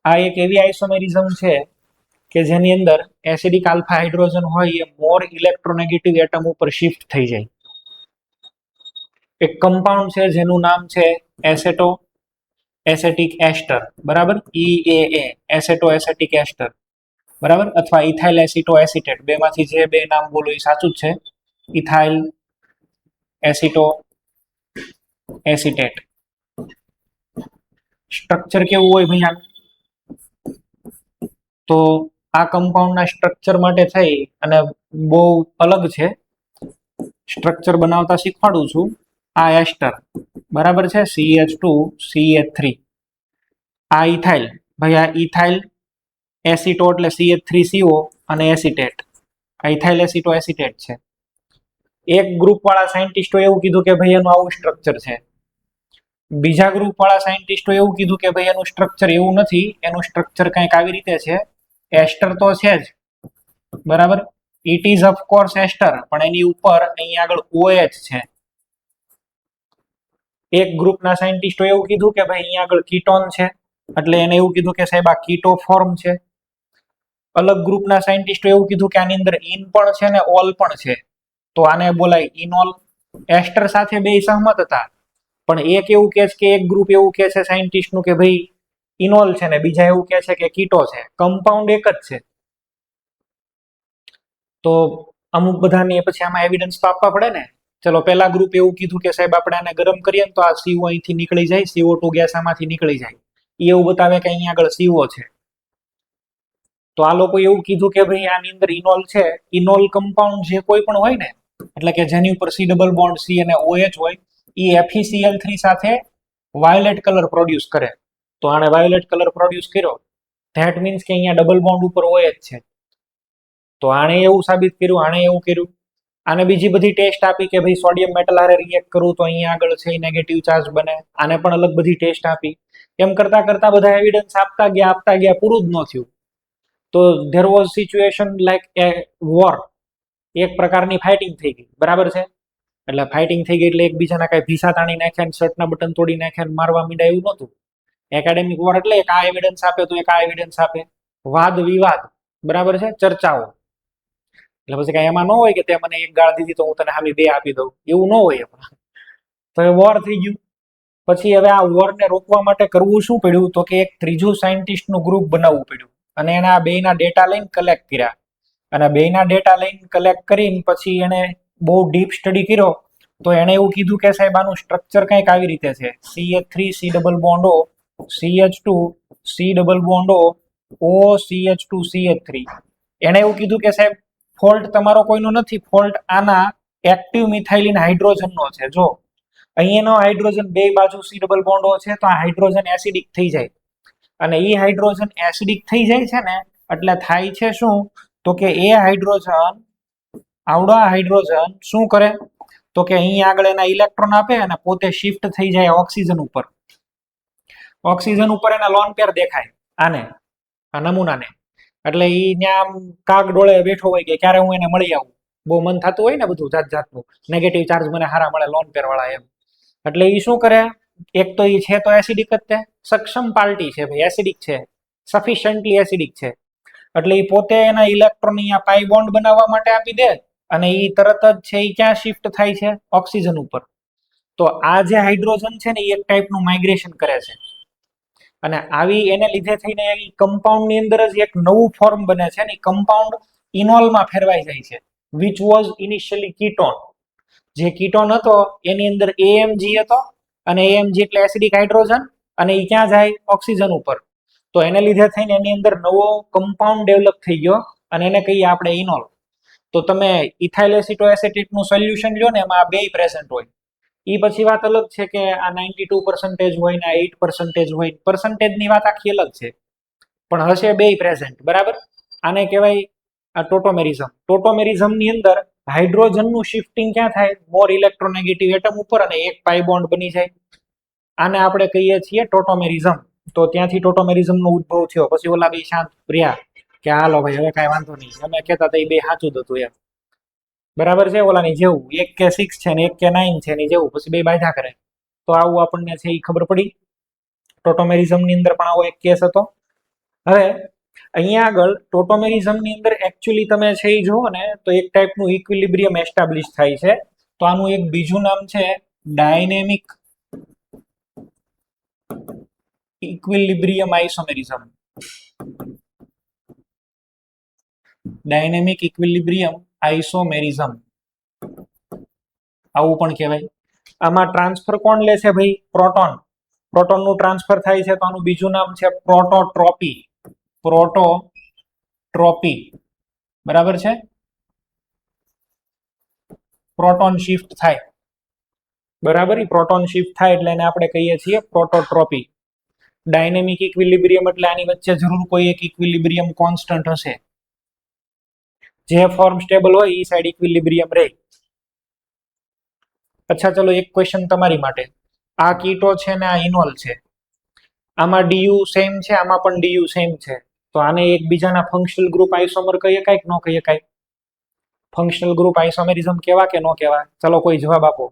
આ એક એવી આઇસોમેરિઝમ છે કે જેની અંદર એસિડિક આલ્ફા હાઇડ્રોજન હોય એ મોર ઇલેક્ટ્રોનેગેટિવ એટમ ઉપર શિફ્ટ થઈ જાય. એક કમ્પાઉન્ડ છે જેનું નામ છે એસેટો એસેટિક એસ્ટર, બરાબર, EAA, એસેટો એસેટિક એસ્ટર, બરાબર, અથવા ઇથાઇલ એસિટો એસિટેટ, બેમાંથી જે બે નામ બોલો એ સાચું જ છે. Ethyl એસિટો acetate. સ્ટ્રક્ચર કેવું હોય ભાઈ આનું? તો આ કમ્પાઉન્ડના સ્ટ્રક્ચર માટે થઈ અને બહુ અલગ છે. સ્ટ્રક્ચર બનાવતા શીખવાડું છું. આ એસ્ટર, બરાબર છે, CH2CH3. આ ઇથાઇલ, ભાઈ આ ઇથાઇલ એસિટો એટલે CH3CO અને એસિટેટ. આ ઇથાઇલ એસિટો એસિટેટ છે. એક ગ્રુપ વાળા સાયન્ટિસ્ટો એવું કીધું કે ભાઈ એનું આવું સ્ટ્રક્ચર છે. બીજા ગ્રુપ વાળા સાયન્ટિસ્ટો એવું કીધું કે ભાઈ એનું સ્ટ્રક્ચર એવું નથી, એનું સ્ટ્રક્ચર કંઈક આવી રીતે છે. એસ્ટર તો છે જ, બરાબર, ઇટ ઇઝ ઓફ કોર્સ એસ્ટર, પણ એની ઉપર અહીં આગળ OH છે. એક ગ્રુપના સાયન્ટિસ્ટો એવું કીધું કે ભાઈ અહીંયા આગળ કીટોન છે, એટલે એને એવું કીધું કે સાહેબ આ કીટો ફોર્મ છે. અલગ ગ્રુપના સાયન્ટિસ્ટો એવું કીધું કે આની અંદર ઇન પણ છે ને ઓલ પણ છે, તો આને બોલાય ઇનોલ. એસ્ટર સાથે બે સહમત હતા, પણ એક એવું કહે છે કે એક ગ્રુપ એવું કહે છે સાયન્ટિસ્ટનું કે ભાઈ ઇનોલ છે ને બીજા એવું કહે છે કે કીટો છે. કમ્પાઉન્ડ એક જ છે. તો અમુક બધાની પછી આમાં એવિડન્સ તો આપવા પડે ને. ચલો, પહેલા ગ્રુપ એવું કીધું કે સાહેબ આપણે આને ગરમ કરીએ ને તો આ CO અહીંથી નીકળી જાય, CO2 ગેસ આમાંથી નીકળી જાય. એ એવું બતાવે કે અહીંયા આગળ CO છે. તો આ લોકો એવું કીધું કે ભાઈ આની અંદર ઇનોલ છે. ઇનોલ કમ્પાઉન્ડ જે કોઈ પણ હોય ને, એટલે કે જેની ઉપર C ડબલ બોન્ડ C અને OH હોય, એ FeCl3 સાથે વાયોલેટ કલર પ્રોડ્યુસ કરે. તો આને વાયોલેટ કલર પ્રોડ્યુસ કર્યો, ધેટ મીન્સ કે અહીંયા ડબલ બોન્ડ ઉપર OH છે. તો આણે એવું સાબિત કર્યું, આણે એવું કર્યું. આને બીજી બધી ટેસ્ટ આપી કે ભાઈ સોડિયમ મેટલ હારે રિએક્ટ કરું તો અહીંયા આગળ છે નેગેટિવ ચાર્જ બને. આને પણ અલગ બધી ટેસ્ટ આપી. એમ કરતા કરતા બધા એવિડન્સ આપતા ગયા, પૂરું જ ન થયું. તો there was situation like A war. એક પ્રકારની ફાઇટિંગ થઈ ગઈ, બરાબર છે. એટલે ફાઇટિંગ થઈ ગઈ એટલે એકબીજાના કઈ ભીસા તાણી નાખ્યા ને શર્ટના બટન તોડી નાખ્યા ને મારવા માંડ્યા, એવું નહોતું. એકેડેમિક વોર એટલે એક આ એવિડન્સ આપે તો એક આ એવિડન્સ આપે, વાદ વિવાદ, બરાબર છે, ચર્ચાઓ. એટલે પછી કઈ એમાં ન હોય કે તે મને એક ગાળ દીધી તો હું તને હામી બે આપી દઉં, એવું ન હોય એમાં. તો એ વોર થઈ ગયું. પછી હવે આ વોરને રોકવા માટે કરવું શું પડ્યું? તો કે એક ત્રીજું સાયન્ટિસ્ટનું ગ્રુપ બનાવવું પડ્યું, અને એના બેના ડેટા લઈને કલેક્ટ કર્યા. અને બેના ડેટા લઈને કલેક્ટ કરીને પછી એને બહુ ડીપ સ્ટડી કર્યો. તો એને એવું કીધું કે સાહેબ આનું સ્ટ્રક્ચર કંઈક આવી રીતે છે. CH3 C double bond O, CH2 C double bond O, OCH2 CH3. એને એવું કીધું કે સાહેબ ફોલ્ટ તમારો કોઈનો નથી, ફોલ્ટ આના એક્ટિવ મિથાઇલિન હાઇડ્રોજનનો છે. જો અહીંયાનો હાઇડ્રોજન બે બાજુ C ડબલ બોન્ડ O છે, તો આ હાઇડ્રોજન એસિડિક થઈ જાય. અને એ હાઇડ્રોજન એસિડિક થઈ જાય છે ને, એટલે થાય છે શું? તો કે એ હાઇડ્રોજન, આવડા હાઇડ્રોજન શું કરે? તો કે અહીં આગળ એના ઇલેક્ટ્રોન આપે અને પોતે શિફ્ટ થઈ જાય ઓક્સિજન ઉપર. ઓક્સિજન ઉપર એના લોન પેર દેખાય આને, આ નમૂનાને. એટલે એ ત્યાં કાગ ડોળે બેઠો હોય કે ક્યારે હું એને મળી આવું. બહુ મન થતું હોય ને બધું જાત જાતનું, નેગેટિવ ચાર્જ મને હારા મળે લોન પેર વાળા એમ. એટલે એ શું કરે? એક તો એ છે તો એસિડિક જ તે, સક્ષમ પાર્ટી છે ભાઈ, એસિડિક છે, સફિશિયન્ટલી એસિડિક છે. એટલે એ પોતે એના ઇલેક્ટ્રોન અહીંયા પાઈ બોન્ડ બનાવવા માટે આપી દે, અને એ તરત જ છે એ ક્યાં શિફ્ટ થાય છે? ઓક્સિજન ઉપર. તો આ જે હાઇડ્રોજન છે ને એ એક ટાઈપનું માઇગ્રેશન કરે છે. અને આવી એને લીધે થઈને કમ્પાઉન્ડની અંદર જ એક નવું ફોર્મ બને છે ને કમ્પાઉન્ડ ઇનોલમાં ફેરવાઈ જાય છે, વિચ વોઝ ઇનિશિયલી કીટોન. જે કીટોન હતો એની અંદર AMG હતો, અને AMG એટલે એસિડિક હાઇડ્રોજન, અને એ ક્યાં જાય? ઓક્સિજન ઉપર. તો એને લીધે થઈને એની અંદર નવો કમ્પાઉન્ડ ડેવલપ થઈ ગયો, અને એને કહીએ આપણે ઇનોલ. તો તમે ઇથાઇલ એસિટોએસિટેટનું સોલ્યુશન લ્યો ને, એમાં આ બે પ્રેઝન્ટ હોય. એ પછી વાત અલગ છે કે આ 92% હોય ને 8% હોય, પર્સન્ટેજની વાત આખી અલગ છે, પણ હશે બે પ્રેઝન્ટ, બરાબર. આને કહેવાય આ ટોટોમેરિઝમ. ટોટોમેરિઝમની અંદર હાઇડ્રોજનનું શિફ્ટિંગ ક્યાં થાય? મોર ઇલેક્ટ્રોનેગેટિવ એટમ ઉપર, અને એક પાઈ બોન્ડ બની જાય. આને આપણે કહીએ છીએ ટોટોમેરિઝમ. તો ત્યાંથી ટોટોમેરિઝમનો ઉદ્ભવ થયો. પછી ઓલા બે શાંત રહ્યા કે હાલો ભાઈ હવે કાંઈ વાંધો નહીં, અમે કહેતા હતા એ બે સાચું જ હતું એમ, બરાબર છે. ઓલાની જેવું, એક કે 6 છે ને એક કે 9 છે ની જેવું, પછી બે બાધા કરે. તો આવું આપણને છે એ ખબર પડી. ટોટોમેરિઝમની અંદર પણ આવો એક કેસ હતો. હવે અહીંયા આગળ ટોટોમેરિઝમની અંદર એકચ્યુઅલી તમે છે એ જુઓ ને તો એક ટાઈપનું ઇક્વિલિબ્રિયમ એસ્ટાબ્લિશ થાય છે. તો આનું એક બીજું નામ છે ડાયનેમિક ઇક્વિલિબ્રિયમ આઇસોમેરિઝમ. ડાયનેમિક ઇક્વિલિબ્રિયમ આઇસોમેરિઝમ આવું પણ કહેવાય. આમાં ટ્રાન્સફર કોણ લે છે ભાઈ? પ્રોટોન. પ્રોટોનનું ટ્રાન્સફર થાય છે તો આનું બીજું નામ છે પ્રોટોટ્રોપી. પ્રોટોટ્રોપી બરાબર છે. પ્રોટોન શિફ્ટ થાય બરાબર. પ્રોટોન શિફ્ટ થાય એટલે એને આપણે કહીએ છીએ પ્રોટોટ્રોપી. ડાયનેમિક ઇક્વિલિબ્રિયમ એટલે આની વચ્ચે જરૂર કોઈ એક ઇક્વિલિબ્રિયમ કોન્સ્ટન્ટ હશે. જે ફોર્મ સ્ટેબલ હોય એ સાઈડ ઇક્વિલિબ્રિયમ રહે. અચ્છા ચલો એક ક્વેશ્ચન તમારી માટે. આ કીટો છે ને આ ઇનોલ છે. આમાં ડીયુ સેમ છે, આમાં પણ ડીયુ સેમ છે. તો આને એકબીજાના ફંક્શનલ ગ્રુપ આઇસોમર કહી શકાય કે ન કહી શકાય? ફંક્શનલ ગ્રુપ આઇસોમેરિઝમ કેવા કે ન કેવા? ચલો કોઈ જવાબ આપો.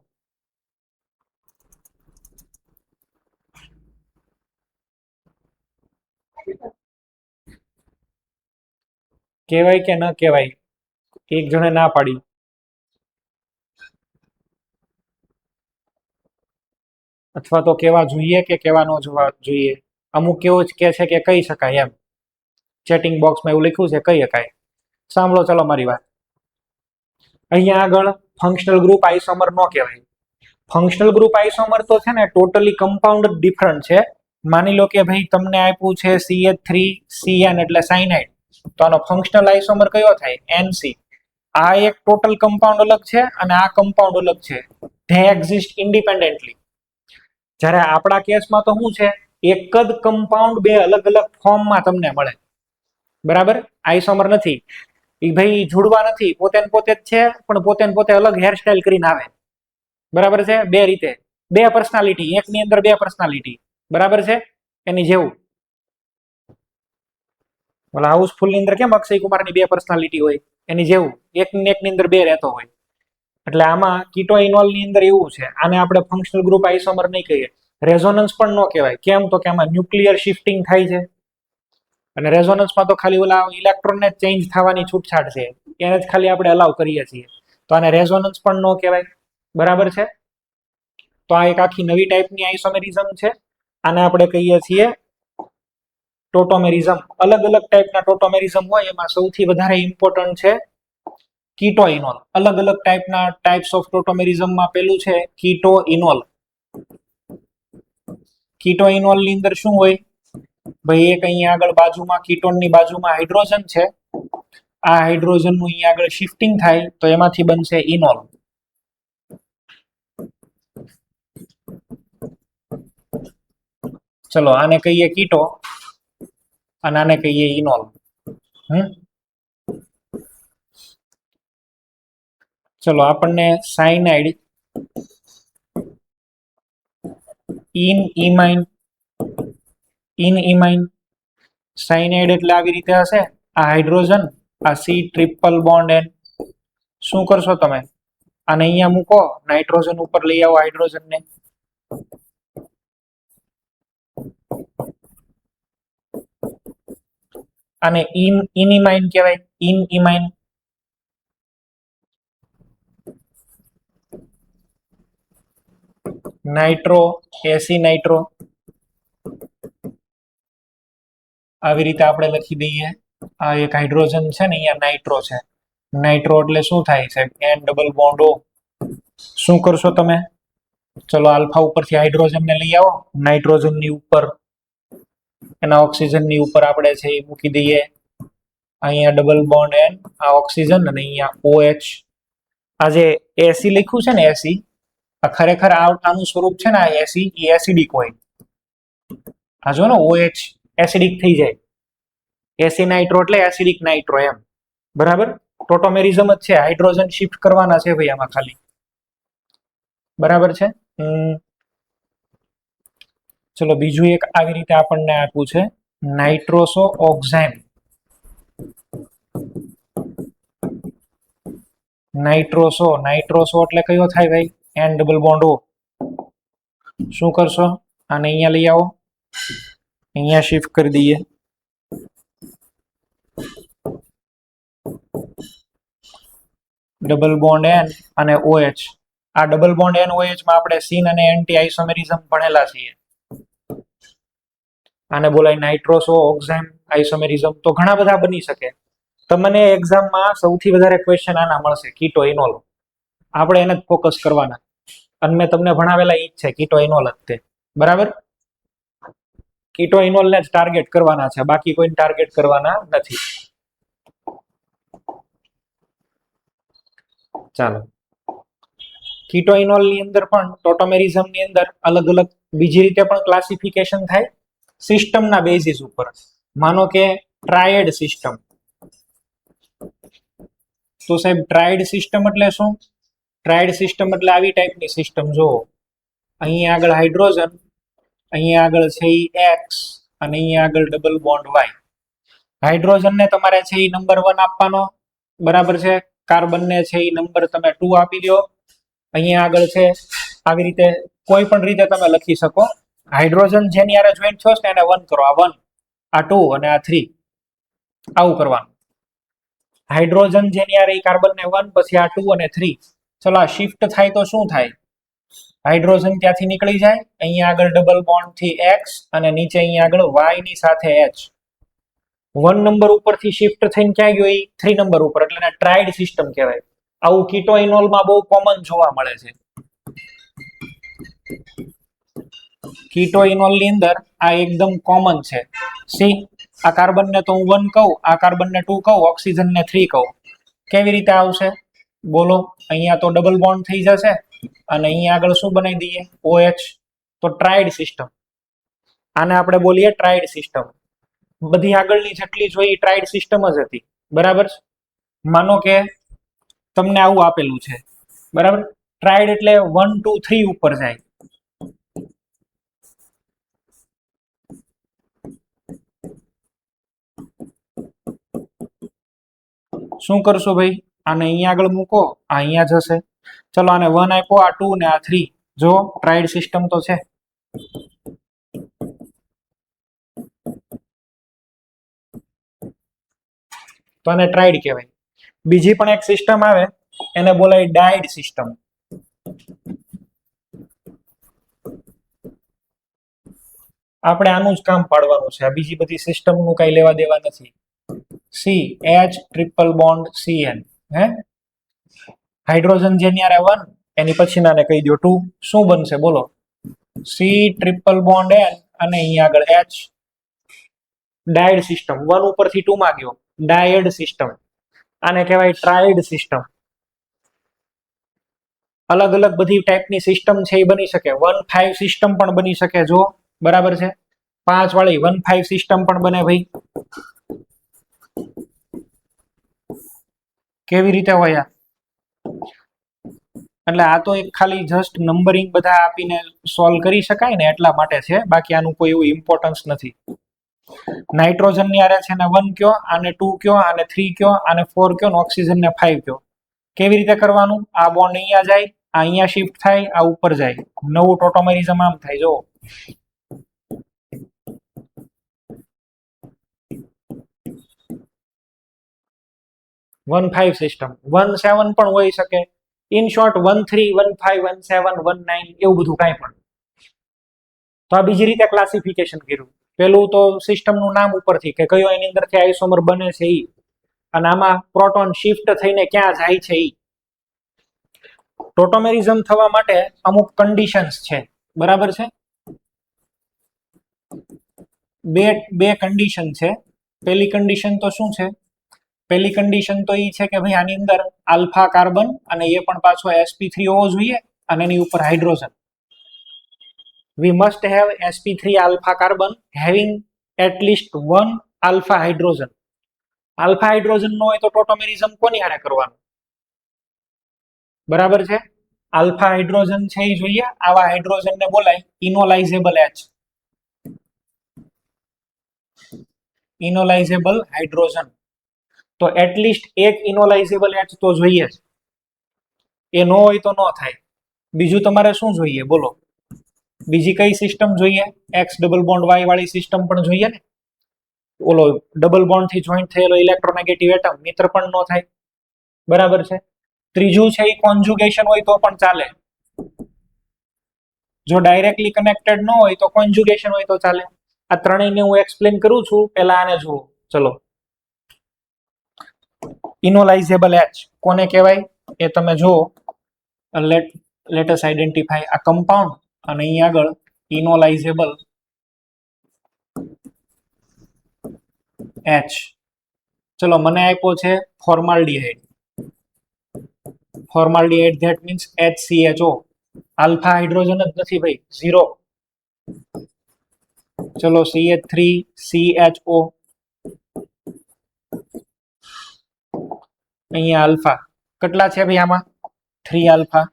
કહેવાય કે ન કહેવાય? એક જણે ના પાડી. અથવા તો કેવા જોઈએ કે કેવા ન જોવા જોઈએ? અમુક કેવું જ કે છે કે કહી શકાય એમ. ચેટિંગ બોક્સમાં એવું લખ્યું છે કહી શકાય. સાંભળો ચલો મારી વાત. અહીંયા આગળ ફંક્શનલ ગ્રુપ આઇસોમર ન કહેવાય. ફંક્શનલ ગ્રુપ આઇસોમર તો છે ને ટોટલી કમ્પાઉન્ડ ડિફરન્ટ છે. માની લો કે ભાઈ તમને આપ્યું છે CH3CN એટલે સાયનાઇડ, તો આનો ફંક્શનલ આઇસોમર કયો થાય? NC. આ એક ટોટલ કમ્પાઉન્ડ અલગ છે અને આ કમ્પાઉન્ડ અલગ છે. They exist independently. જ્યારે આપણા કેસમાં તો શું છે? એક જ કમ્પાઉન્ડ બે અલગ અલગ ફોર્મમાં તમને મળે. બરાબર. આઇસોમર નથી. એ ભાઈ જોડવા નથી, પોતે ને પોતે જ છે પણ પોતે ને પોતે અલગ હેરસ્ટાઇલ કરીને આવે. બરાબર છે. બે રીતે, બે પર્સનાલિટી, એકની અંદર બે પર્સનાલિટી. બરાબર છે. એની જેવું ઓલા હાઉસફુલ ની અંદર કેમ અક્ષય કુમાર ની બે પર્સનાલિટી હોય, એની જેવું એકની અંદર બે રહેતો હોય. એટલે આમાં કીટો ઇનોલ ની અંદર એવું છે. આને આપણે ફંક્શનલ ગ્રુપ આઇસોમર નહીં કહીએ. રેઝોનન્સ પણ ન કહેવાય. કેમ? તો કે આમાં ન્યુક્લિયર શિફ્ટિંગ થાય છે અને રેઝોનન્સમાં તો ખાલી ઓલા ઇલેક્ટ્રોનને ચેન્જ થવાની છૂટછાટ છે, એને જ ખાલી આપણે અલાઉ કરીએ છીએ. તો આને રેઝોનન્સ પણ ન કહેવાય. બરાબર છે. તો આ એક આખી નવી ટાઈપની આઇસોમેરિઝમ છે. આને આપણે કહીએ છીએ ટોટોમેરિઝમ. અલગ અલગ ટાઈપના ટોટોમેરિઝમ હોય, એમાં સૌથી વધારે ઇમ્પોર્ટન્ટ છે કીટો ઇનોલ. અલગ અલગ ટાઈપ્સ ઓફ ટોટોમેરિઝમમાં પેલું છે કીટો ઇનોલ. કીટો ઇનોલ ની અંદર શું હોય ભાઈ? એક અહીંયા આગળ બાજુમાં કીટોનની બાજુમાં હાઇડ્રોજન છે. આ હાઇડ્રોજન નું અહીંયા આગળ શિફ્ટિંગ થાય તો એમાંથી બનશે ઇનોલ. ચલો આને કહીએ કીટો અને આને કહીએ ઇનોલ. ચલો આપણને સાયનાઇડ ઇન સાયનાઇડ એટલે આવી રીતે હશે. આ હાઇડ્રોજન, આ C�ट्रिपल-बॉन्ड N. શું કરશો તમે? આને અહીંયા મૂકો, નાઇટ્રોજન ઉપર લઈ આવો હાઇડ્રોજન ને. આને ઇનઇમાઇન કહેવાય. ઇનઇમાઇન. નાઇટ્રો, એસી નાઇટ્રો. આવી રીતે આપણે લખી દઈએ. આ એક હાઇડ્રોજન છે ને, અહીંયા નાઇટ્રો છે. નાઇટ્રો એટલે શું થાય છે? N∪O. શું કરશો તમે? ચલો આલ્ફા ઉપરથી હાઇડ્રોજન ને લઈ આવો, નાઇટ્રોજન ની ઉપર એના ઓક્સિજન ની ઉપર આપણે છે એ મૂકી દઈએ. અહીંયા ડબલ-બોન્ડ N, આ ઓક્સિજન અને અહીંયા OH. આ જે એસી લખ્યું છે ને, એસી, આ ખરેખર આનું સ્વરૂપ છે ને, આ એસી એ એસિડિક હોય. આ જો ને OH એસિડિક થઈ જાય. એસી નાઇટ્રો એટલે એસિડિક નાઇટ્રો એમ. બરાબર. ટોટોમેરિઝમ જ છે. હાઇડ્રોજન શિફ્ટ કરવાના છે ભાઈ આમાં ખાલી. બરાબર છે. ચલો બીજું એક આવી રીતે આપણને આપ્યું છે નાઇટ્રોસો ઓક્ઝાઇમ. નાઇટ્રોસો એટલે કયો થાય ભાઈ? N∪O. શું કરશો? આને અહીંયા લઈ આવો, અહીંયા શિફ્ટ કરી દઈએ. ડબલ બોન્ડ N અને OH. આ ડબલ બોન્ડ NOH માં આપણે સીન અને એન્ટી આઇસોમેરિઝમ ભણેલા છીએ. આને બોલાય નાઇટ્રોસો ઓક્ઝાઇમ આઇસોમેરિઝમ. તો ઘણા બધા બની શકે. તમને એક્ઝામમાં સૌથી વધારે ક્વેશ્ચન આના મળશે, કીટો ઇનોલ. આપણે એને જ ફોકસ કરવાના. અને મેં તમને ભણાવેલા ઈ જ છે, કીટો ઇનોલ જ તે. બરાબર? કીટો ઇનોલ ને જ ટાર્ગેટ કરવાના છે, બાકી કોઈને ટાર્ગેટ કરવાના નથી. ચાલો, કીટો ઇનોલ ની અંદર પણ ટોટોમેરિઝમ ની અંદર અલગ અલગ બીજી રીતે પણ ક્લાસિફિકેશન થાય સિસ્ટમના બેઝિસ ઉપર. માનો કે ટ્રાયડ સિસ્ટમ. તો સાહેબ ટ્રાયડ સિસ્ટમ એટલે શું? ટ્રાયડ સિસ્ટમ એટલે આવી ટાઈપની સિસ્ટમ. જો અહીંયા આગળ હાઇડ્રોજન, અહીંયા આગળ છે ઈ X અને અહીંયા આગળ ડબલ બોન્ડ Y. હાઇડ્રોજનને તમારે છે ઈ નંબર 1 આપવાનો, બરાબર છે. કાર્બનને છે ઈ નંબર તમે 2 આપી દો. અહીંયા આગળ છે આવી રીતે કોઈ પણ રીતે તમે લખી શકો. હાઇડ્રોજન જેની હારે જોઈન્ટ થયો છે એને 1 કરો, આ 1, આ 2 અને આ 3. આવું કરવાનું. હાઇડ્રોજન જેની હારે કાર્બનને 1, પછી આ 2 અને 3. ચલો આ શિફ્ટ થાય તો શું થાય? હાઇડ્રોજન ત્યાંથી નીકળી જાય, અહીંયા આગળ ડબલ બોન્ડ થી X અને નીચે અહીંયા આગળ Y ની સાથે H. 1 નંબર ઉપરથી શિફ્ટ થઈને ક્યાં ગયો? 3 નંબર ઉપર. એટલે એને ટ્રાયડ સિસ્ટમ કહેવાય. આવું કીટો ઇનોલમાં બહુ કોમન જોવા મળે છે. કીટો ઇનોલ ની અંદર આ એકદમ કોમન છે. સી આ કાર્બનને તો હું 1 કહું, આ કાર્બનને 2 કહું, ઓક્સિજનને 3 કહું. કેવી રીતે આવશે બોલો? અહીંયા તો ડબલ બોન્ડ થઈ જશે અને અહીંયા આગળ શું બનાવી દઈએ? OH. તો ટ્રાયડ સિસ્ટમ. આને આપણે બોલીએ ટ્રાયડ સિસ્ટમ. બધી આગળની જેટલી જોઈ ટ્રાયડ સિસ્ટમ જ હતી. બરાબર? માનો કે તમને આવું આપેલું છે, બરાબર? ટ્રાયડ એટલે 1 2 3 ઉપર જાય. શું કરશો ભાઈ? આને અહીંયા આગળ મૂકો, આ અહીંયા જશે. ચલો આને 1 આપ્યો, આ 2 ને આ 3. જો ટ્રાયડ સિસ્ટમ તો છે. તો આને ટ્રાયડ કહેવાય. બીજી પણ એક સિસ્ટમ આવે, એને બોલાય ડાયડ સિસ્ટમ. આપણે આનું જ કામ પાડવાનું છે, આ બીજી બધી સિસ્ટમનું કઈ લેવા દેવા નથી. CH triple bond CN. હે હાઇડ્રોજન જેની હારે 1, એની પછીનાને કહી દો 2. શું બનશે બોલો? C ટ્રિપલ બોન્ડ N અને અહીંયા આગળ H. Dyed system. 1 ઉપરથી 2 માં ગયો, ડાયડ સિસ્ટમ. આને કહેવાય ટ્રાયડ સિસ્ટમ. અલગ અલગ બધી ટાઈપની સિસ્ટમ છે એ બની શકે. 1-5 સિસ્ટમ પણ બની શકે. જો બરાબર છે, 5 વાળી 1-5 સિસ્ટમ પણ બને ભાઈ. કેવી રીતે હોય? એટલે આ તો એક ખાલી જસ્ટ નંબરિંગ બધા આપીને સોલ્વ કરી શકાય ને એટલા માટે છે, બાકી આનું કોઈ એવું ઇમ્પોર્ટન્સ નથી. નાઇટ્રોજન ની આરે છે ને 1 કયો, આને 2 કયો, આને 3 કયો, આને 4 કયો, ઓક્સિજન ને 5 કયો. કેવી રીતે કરવાનું? આ બોન્ડ અહીંયા જાય, આ અહીંયા શિફ્ટ થાય, આ ઉપર જાય. નવું ટોટોમેરિઝમ આમ થાય. જો વન 5 સિસ્ટમ. 1-7 પણ હોઈ શકે. ઇન શોર્ટ 1-3, 1-5, 1-7, 1-9 એવું બધું કાંઈ પણ. તો આ બીજી રીતે ક્લાસિફિકેશન કર્યું. પેલું તો સિસ્ટમનું નામ ઉપરથી કે કયો એની અંદરથી આઇસોમર બને છે ઈ, અને આમાં પ્રોટોન શિફ્ટ થઈને ક્યાં જાય છે ઈ. ટોટોમેરિઝમ થવા માટે અમુક કન્ડિશન્સ છે. બરાબર છે? બે કન્ડિશન છે. પહેલી કન્ડિશન તો શું છે? પહેલી કન્ડિશન તો એ છે કે ભાઈ આની અંદર આલ્ફા કાર્બન અને એ પણ પાછો sp3 હોવો જોઈએ અને એની ઉપર hydrogen. we must have sp3 alpha carbon having at least 1 alpha hydrogen. Alpha hydrogen નો હોય તો ટોટોમેરિઝમ કોની હારે કરવાનું? બરાબર છે? આલ્ફા હાઇડ્રોજન છે એ જોઈએ. આવા હાઇડ્રોજન ને બોલાય ઇનોલાઇઝેબલ H. ઇનોલાઇઝેબલ હાઇડ્રોજન. તો એટલીસ્ટ એક ઇનોલાઇઝેબલ H તો જોઈએ જ. એ ન હોય તો ન થાય. બીજું તમારે શું જોઈએ બોલો? બીજી કઈ સિસ્ટમ જોઈએ? X ડબલ બોન્ડ Y વાળી સિસ્ટમ પણ જોઈએ ને. ઓલો ડબલ બોન્ડ થી જોઈન્ટ થયેલો ઇલેક્ટ્રોનેગેટિવ એટમ મિત્ર પણ ન થાય. બરાબર છે? ત્રીજું છે એ કોન્જુગેશન હોય તો પણ ચાલે. જો ડાયરેક્ટલી કનેક્ટેડ ન હોય તો કોન્જ્યુગેશન હોય તો ચાલે. આ ત્રણેયને હું એક્સપ્લેન કરું છું, પહેલા આને જુઓ. ચલો, ઇનોલાઇઝેબલ એચ કોને કહેવાય એ તમે જુઓ. લેટ અસ આઈડેન્ટિફાઈ આ કમ્પાઉન્ડ અને અહીં આગળ ઇનોલાઇઝેબલ એચ. ચલો, મને આપ્યો છે formaldehyde. Formaldehyde that means HCHO. Alpha hydrogen જ નથી ભાઈ, 0. ચલો, CH3CHO. અહીંયા આલ્ફા કેટલા છે ભાઈ? આમાં 3 આલ્ફા.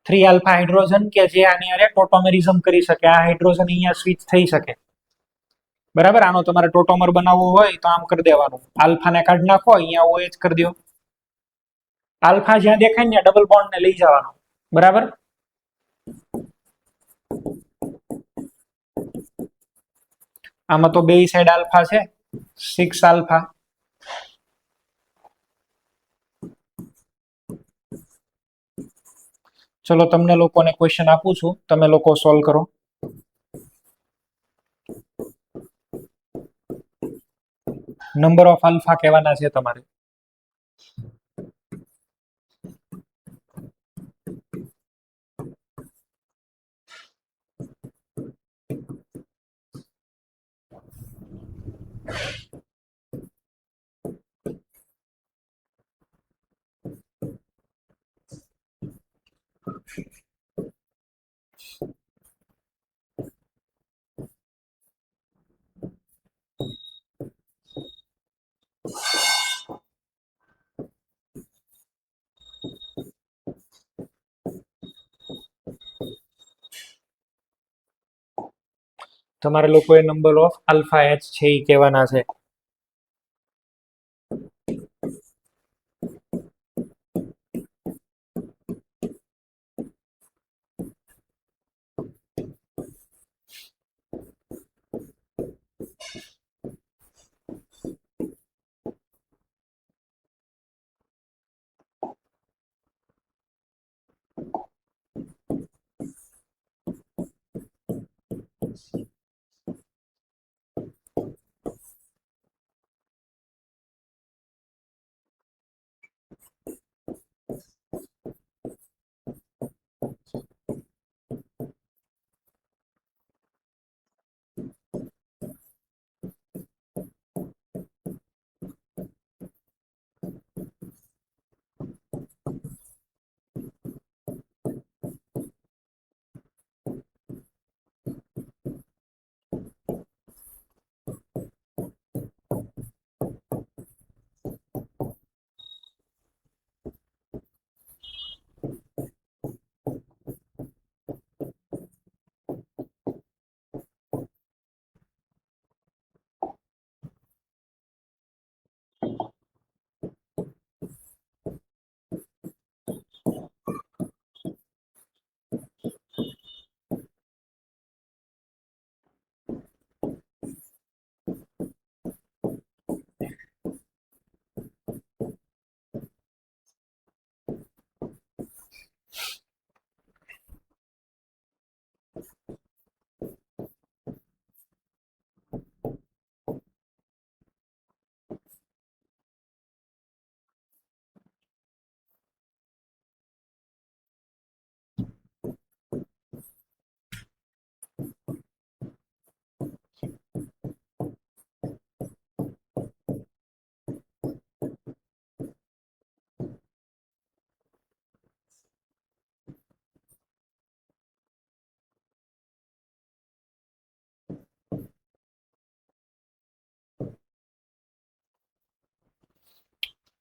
3 આલ્ફા હાઇડ્રોજન કે જે આની હારે ટોટોમેરિઝમ કરી શકે. આ હાઇડ્રોજન અહીંયા સ્વિચ થઈ શકે. બરાબર, આનો તમારે ટોટોમર બનાવવો હોય તો આમ કરી દેવાનું, આલ્ફાને કાઢી નાખો, અહીંયા OH કરી દો. આલ્ફા જ્યાં દેખાય ને ડબલ બોન્ડ ને લઈ જવાનો. બરાબર, આમાં તો બે સાઈડ આલ્ફા છે, 6 આલ્ફા. ચલો, તમને લોકોને ક્વેશ્ચન આપું છું, તમે લોકો સોલ્વ કરો. નંબર ઓફ આલ્ફા કહેવાના છે તમારે. તમારે લોકોએ નંબર ઓફ આલ્ફા એચ છે એ કહેવાના છે.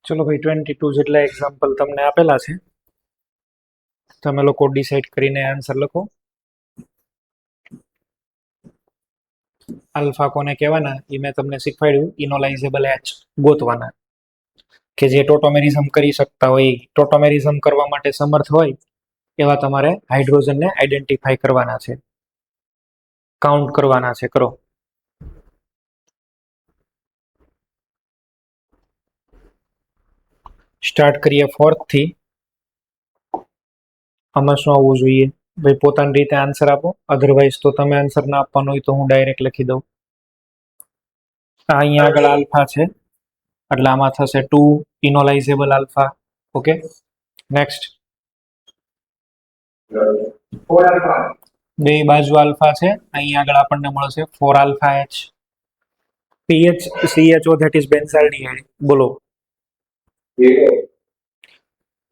ચલો ભાઈ, 22 જેટલા એક્ઝામ્પલ તમને આપેલા છે, તમે લોકો ડિસાઈડ કરીને આન્સર લખો. આલ્ફા કોને કહેવાના એ મેં તમને શીખવાડ્યું. ઇનોલાઇઝેબલ એચ ગોતવાના કે જે ટોટોમેરિઝમ કરી શકતા હોય, ટોટોમેરિઝમ કરવા માટે સમર્થ હોય એવા તમારે હાઇડ્રોજનને આઈડેન્ટિફાઈ કરવાના છે, કાઉન્ટ કરવાના છે. કરો. સ્ટાર્ટ કરીએ 4th થી. આમાં શું આવવું જોઈએ? ભાઈ પોતાની રીતે આન્સર આપો, અધરવાઇઝ તો તમે આન્સર ના આપવાનો હોય તો હું ડાયરેક્ટ લખી દઉં. અહીંયા આગળ આલ્ફા છે એટલે આમાં થશે 2 ઇનોલાઇઝેબલ આલ્ફા. Okay, next. બે બાજુ આલ્ફા છે, અહીંયા આગળ આપણને મળશે 4 alpha H. PH CHO that is benzaldehyde. બોલો,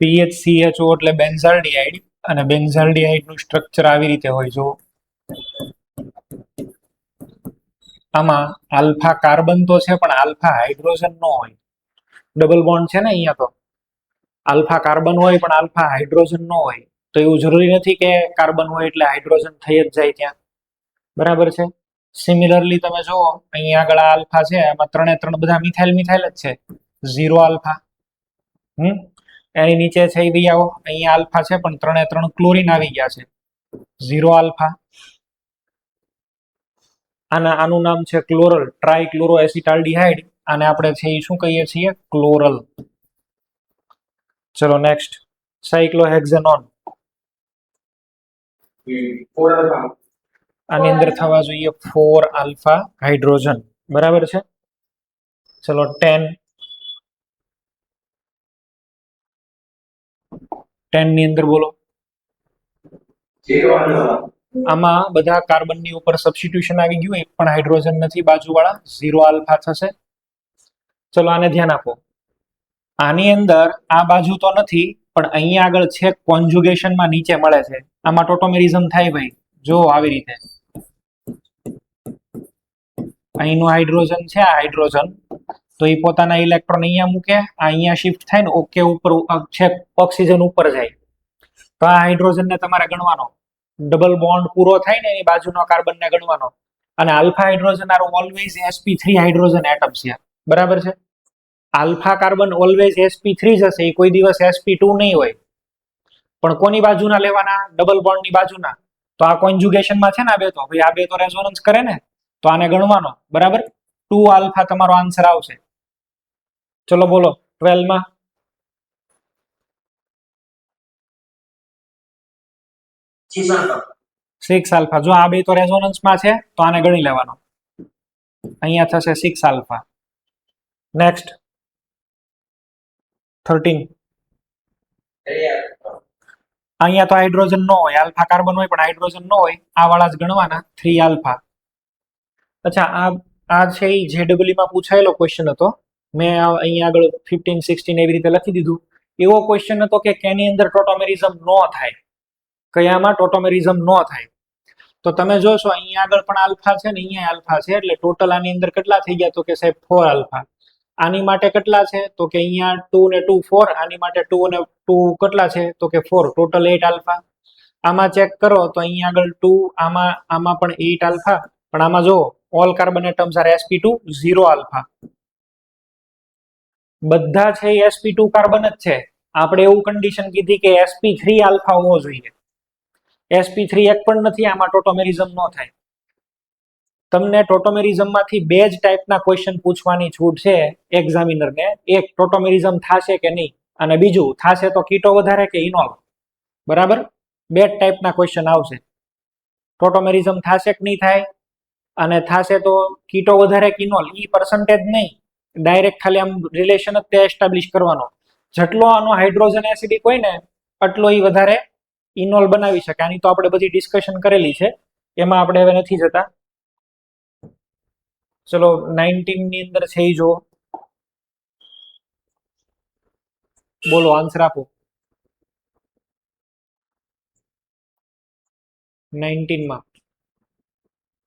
પીએચ CHO એટલે બેન્ઝાલ્ડિહાઇડ, અને બેન્ઝાલ્ડિહાઇડ નું સ્ટ્રક્ચર આવી રીતે હોય. જો આમાં આલ્ફા કાર્બન તો છે પણ આલ્ફા હાઇડ્રોજન નો હોય. ડબલ બોન્ડ છે ને અહીંયા, તો આલ્ફા કાર્બન હોય પણ આલ્ફા હાઇડ્રોજન નો હોય. તો એવું જરૂરી નથી કે કાર્બન હોય એટલે હાઇડ્રોજન થઈ જ જાય ત્યાં. બરાબર છે. સિમિલરલી તમે જુઓ અહીંયા આગળ આલ્ફા છે, એમાં ત્રણે ત્રણ બધા મિથાઇલ મિથાઇલ જ છે. 0 આલ્ફા. એની નીચે છે એ બી આવો, અહીંયા આલ્ફા છે પણ ત્રણે ત્રણ ક્લોરીન આવી ગયા છે. 0 આલ્ફા. આનું નામ છે ક્લોરલ, ટ્રાઇક્લોરો એસિટાલ્ડિહાઇડ. આને આપણે છે એ શું કહીએ છીએ? ક્લોરલ. ચલો નેક્સ્ટ. સાયક્લોહેક્ઝેનોન. આની અંદર થવા જોઈએ 4 આલ્ફા હાઇડ્રોજન. બરાબર છે. ચલો 10 ની અંદર બોલો. આમાં બધા કાર્બનની ઉપર સબસ્ટિટ્યુશન આવી ગયું, એક પણ હાઇડ્રોજન નથી બાજુવાળા. 0 આલ્ફા થશે. ચલો આને ધ્યાન આપો. આની અંદર આ બાજુ તો નથી પણ અહીંયા આગળ છે કોન્જુગેશનમાં નીચે મળે છે. આમાં ટોટોમેરિઝમ થાય ભાઈ. જો આવી રીતે અહીંનું હાઇડ્રોજન છે, આ હાઇડ્રોજન, તો એ પોતાના ઇલેક્ટ્રોન અહીંયા મૂકે, આ અહીંયા શિફ્ટ થાય ને ઓકે ઉપર છે, ઓક્સિજન ઉપર જાય. તો આ હાઇડ્રોજનને તમારે ગણવાનો. ડબલ બોન્ડ પૂરો થાય ને એની બાજુનો કાર્બનને ગણવાનો. અને alpha hydrogen are always sp3 hydrogen atoms છે. બરાબર છે. આલ્ફા કાર્બન ઓલવેઝ sp3 જ હશે, એ કોઈ દિવસ sp2 નહીં હોય. પણ કોની બાજુના લેવાના? ડબલ બોન્ડની બાજુના. તો આ કોન્જુગેશનમાં છે ને આ બે તો ભાઈ, આ બે તો રેઝોનન્સ કરે ને, તો આને ગણવાનો. બરાબર. 2 આલ્ફા તમારો આન્સર આવશે. ચલો બોલો 12 માં. 6 આલ્ફા. જો આ બે તો રેઝોનન્સમાં છે તો આને ગણી લેવાનો. અહીંયા થશે 6 આલ્ફા. નેક્સ્ટ 13. અહીંયા તો હાઇડ્રોજન નો હોય, આલ્ફા કાર્બન હોય પણ હાઇડ્રોજન નો હોય. આ વાળા જ ગણવાના. 3 આલ્ફા. અચ્છા, આ છે એ JEE માં પૂછાયેલો ક્વેશ્ચન હતો. મેં અહીંયા આગળ 15 16 એવી રીતે લખી દીધું. એવો ક્વેશ્ચન હતો કે કેની અંદર ટોટોમેરિઝમ નો થાય, કયામાં ટોટોમેરિઝમ નો થાય. તો તમે જોશો અહીંયા આગળ પણ આલ્ફા છે ને અહીંયા આલ્ફા છે, એટલે ટોટલ આની અંદર કેટલા થઈ ગયા? તો કે સાહેબ 4 આલ્ફા. આની માટે કેટલા છે? તો કે અહીંયા 2 ને 2 4. આની માટે 2 અને 2 કેટલા છે? તો કે 4. Total 8 alpha. આમાં ચેક કરો તો અહીંયા આગળ 2, આમાં પણ 8 આલ્ફા. પણ આમાં જો all carbon atoms are sp2 0 alpha. બધા છે એ sp2 કાર્બન જ છે. આપણે એવું કન્ડિશન કીધી કે sp3 આલ્ફા હોવો જોઈએ. sp3 એક પણ નથી, આમાં ટોટોમેરિઝમ નો થાય. તમને ટોટોમેરિઝમ માંથી બે જ ટાઈપના ક્વેશ્ચન પૂછવાની છૂટ છે એક્ઝામિનરને. એક, ટોટોમેરિઝમ થશે કે નહીં, અને બીજું, થશે તો કીટો વધારે કે ઇનોલ. બરાબર. બે જ ટાઈપના ક્વેશ્ચન આવશે. ટોટોમેરિઝમ થશે કે નહીં થાય, અને થશે તો કીટો વધારે કે ઇનોલ. ઈ પર્સન્ટેજ નહીં, ડાયરેક્ટ ખાલી આમ રિલેશન જ તે એસ્ટાબ્લિશ કરવાનો. જેટલો આનો હાઇડ્રોજન એસિડિક હોય ને એટલો ઈ વધારે ઇનોલ બનાવી શકે. આની તો આપણે બધી ડિસ્કશન કરેલી છે, એમાં આપણે હવે નથી જતા. ચલો 19 ની અંદર છે ઈ જો બોલો, આન્સર આપો. 19 માં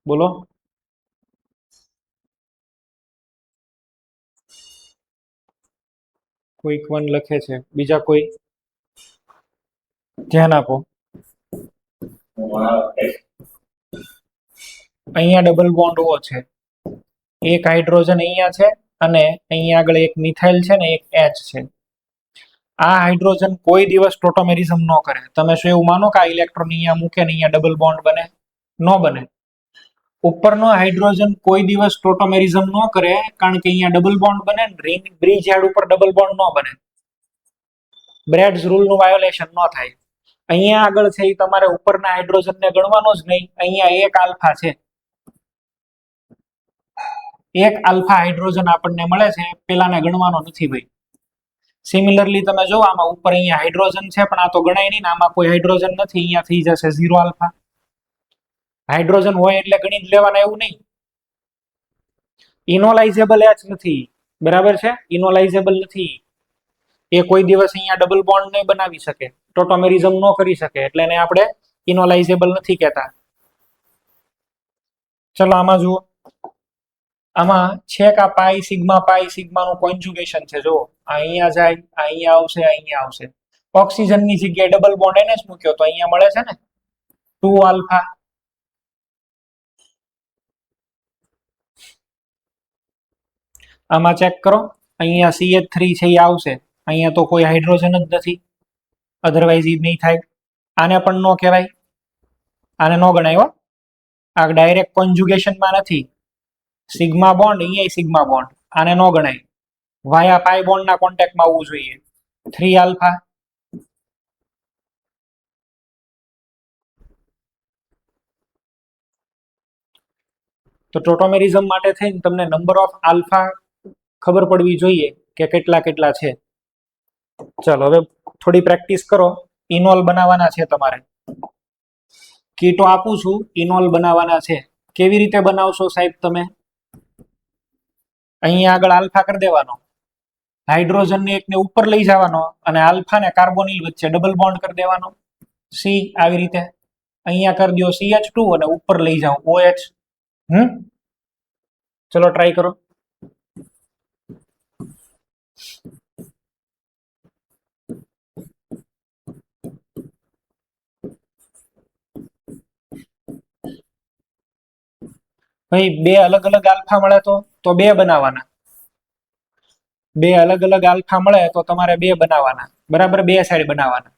બોલો. કોઈક વન લખે છે, બીજા કોઈ? ધ્યાન આપો. અહીંયા ડબલ બોન્ડ હોવો છે. એક હાઇડ્રોજન અહીંયા છે અને અહીંયા આગળ એક મિથાઇલ છે ને એક H છે. આ હાઇડ્રોજન કોઈ દિવસ ટોટોમેરિઝમ ન કરે. તમે શું એવું માનો કે આ ઇલેક્ટ્રોન અહીંયા મૂકે ને અહીંયા ડબલ બોન્ડ બને? નો બને. ઉપરનો હાઇડ્રોજન કોઈ દિવસ ટોટોમેરિઝમ ન કરે, કારણ કે અહીંયા ડબલ બોન્ડ બને ને રિંગ બ્રિજ હેડ ઉપર ડબલ બોન્ડ ન બને. બ્રેડ્સ રૂલ નું વાયોલેશન ન થાય. અહીંયા આગળ છે એ તમારે ઉપરના હાઇડ્રોજનને ગણવાનો જ નહીં. અહીંયા એક આલ્ફા છે, એક આલ્ફા હાઇડ્રોજન આપણને મળે છે, પેલાને ગણવાનો નથી ભાઈ. સિમિલરલી તમે જો આમાં ઉપર અહીંયા હાઇડ્રોજન છે પણ આ તો ગણાય નહીં ને, આમાં કોઈ હાઇડ્રોજન નથી, અહીંયા થઈ જશે 0 આલ્ફા. હાઇડ્રોજન હોય એટલે ગણી જ લેવાના એવું નહીં. ઇનોલાઇઝેબલ એચ નથી, બરાબર છે, ઇનોલાઇઝેબલ નથી. એ કોઈ દિવસ અહીંયા ડબલ બોન્ડ નહીં બનાવી શકે, ટોટોમેરિઝમ ન કરી શકે, એટલે એને આપણે ઇનોલાઇઝેબલ નથી કહેતા. ચલો આમાં જુઓ, આમાં છે કે પાઈ સિગ્માનું કોન્જ્યુગેશન છે. જો અહીંયા જાય, અહીંયા આવશે, અહીંયા આવશે. ઓક્સિજનની જગ્યાએ ડબલ બોન્ડ એને જ મૂક્યો તો અહીંયા મળે છે ને 2 આલ્ફા. આમાં ચેક કરો, અહીંયા CH3 છે એ આવશે, અહીંયા તો કોઈ હાઇડ્રોજન જ નથી, અધરવાઇઝ ઈ નહીં થાય. આને પણ નો કહેવાય, આને નો ગણાય હો. આ ડાયરેક્ટ કોન્જ્યુગેશનમાં નથી. સિગ્મા બોન્ડ, અહીંયા સિગ્મા બોન્ડ, આને નો ગણાય. વાયા પાઈ બોન્ડના કોન્ટેક્ટમાં આવવું જોઈએ. 3 આલ્ફા. તો ટોટોમેરિઝમ માટે થઈને તમને નંબર ઓફ આલ્ફા ખબર પડવી જોઈએ કે કેટલા કેટલા છે. ચલો હવે થોડી પ્રેક્ટિસ કરો. ઇનોલ બનાવવાના છે તમારે. કીટો આપું છું, ઇનોલ બનાવવાના છે. કેવી રીતે બનાવશો સાહેબ તમે? અહીંયા આગળ આલ્ફા કરી દેવાનો, હાઇડ્રોજન ને એકને ઉપર લઈ જવાનો અને આલ્ફા ને કાર્બોનિલ વચ્ચે ડબલ બોન્ડ કરી દેવાનો. સી આવી રીતે અહીંયા કરી દો CH2 અને ઉપર લઈ જાઓ OH. ચલો ટ્રાય કરો. ભાઈ બે અલગ અલગ આલ્ફા મળે તો બે બનાવવાના. બે અલગ અલગ આલ્ફા મળે તો તમારે બે બનાવવાના, બરાબર, બે સાઈડ બનાવવાના.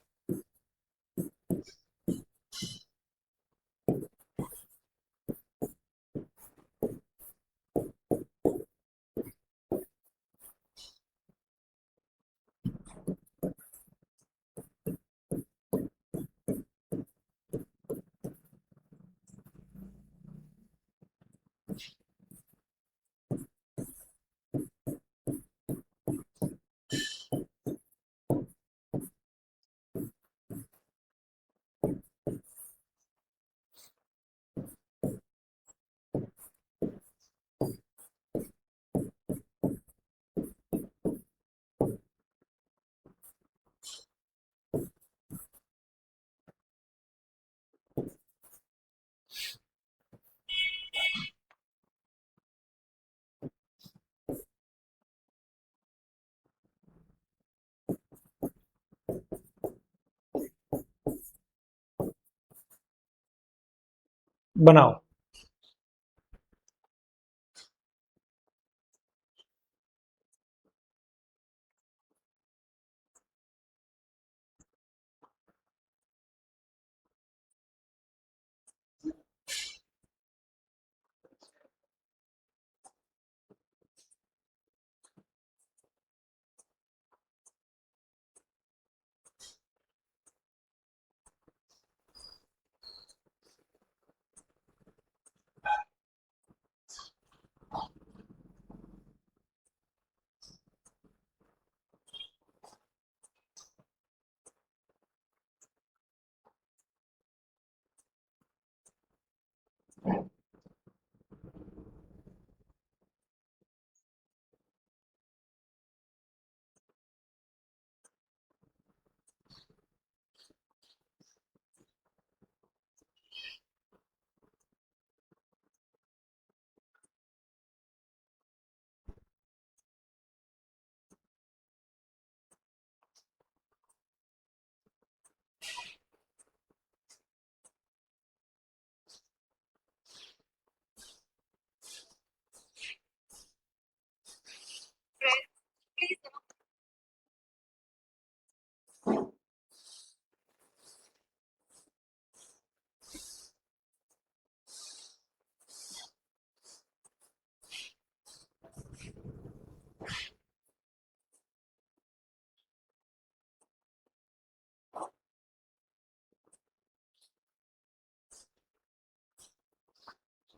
બનાવો.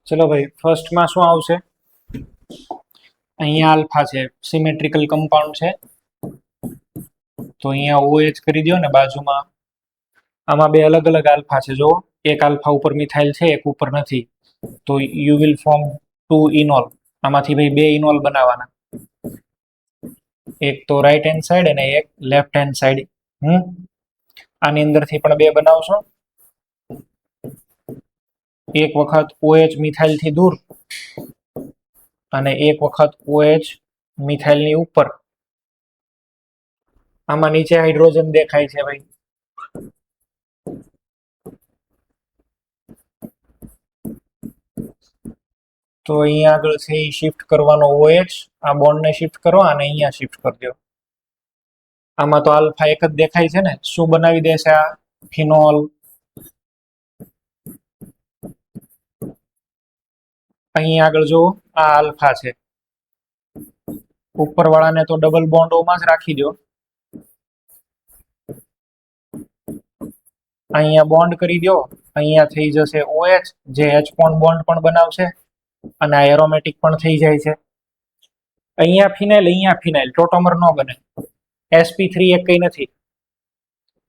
ચલો ભાઈ ફર્સ્ટમાં શું આવશે? અહીંયા આલ્ફા છે, સિમેટ્રિકલ કમ્પાઉન્ડ છે, તો અહીંયા OH કરી દો ને બાજુમાં. આમાં બે અલગ અલગ આલ્ફા છે, જો એક આલ્ફા ઉપર મિથાઇલ છે, એક ઉપર નથી, તો યુ વિલ ફોર્મ 2 ઇનોલ. આમાંથી ભાઈ બે ઇનોલ બનાવવાના, એક તો રાઈટ હેન્ડ સાઈડ અને એક લેફ્ટ હેન્ડ સાઈડ. આની અંદરથી પણ બે બનાવશો. એક વખત OH મિથાઇલ થી દૂર અને એક વખત OH મિથાઇલ ની ઉપર. આમાં નીચે હાઇડ્રોજન દેખાય છે ભાઈ, તો અહીંયા આગળ છે એ શિફ્ટ કરવાનો OH, આ બોન્ડ ને શિફ્ટ કરો અને અહીંયા શિફ્ટ કરી દો. આમાં તો આલ્ફા એક જ દેખાય છે ને, શું બનાવી દેશે આ? ફિનોલ. અહીંયા આગળ જો આ આલ્ફા છે, ઉપર વાળાને તો ડબલ બોન્ડોમાં જ રાખી દો. અહીંયા બોન્ડ કરી દો, અહીંયા થઈ જશે OH, જે H બોન્ડ પણ બનાવશે અને આ એરોમેટિક પણ થઈ જાય છે. અહીંયા ફિનાઇલ ટોટોમર ન બને. sp3 એક કઈ નથી.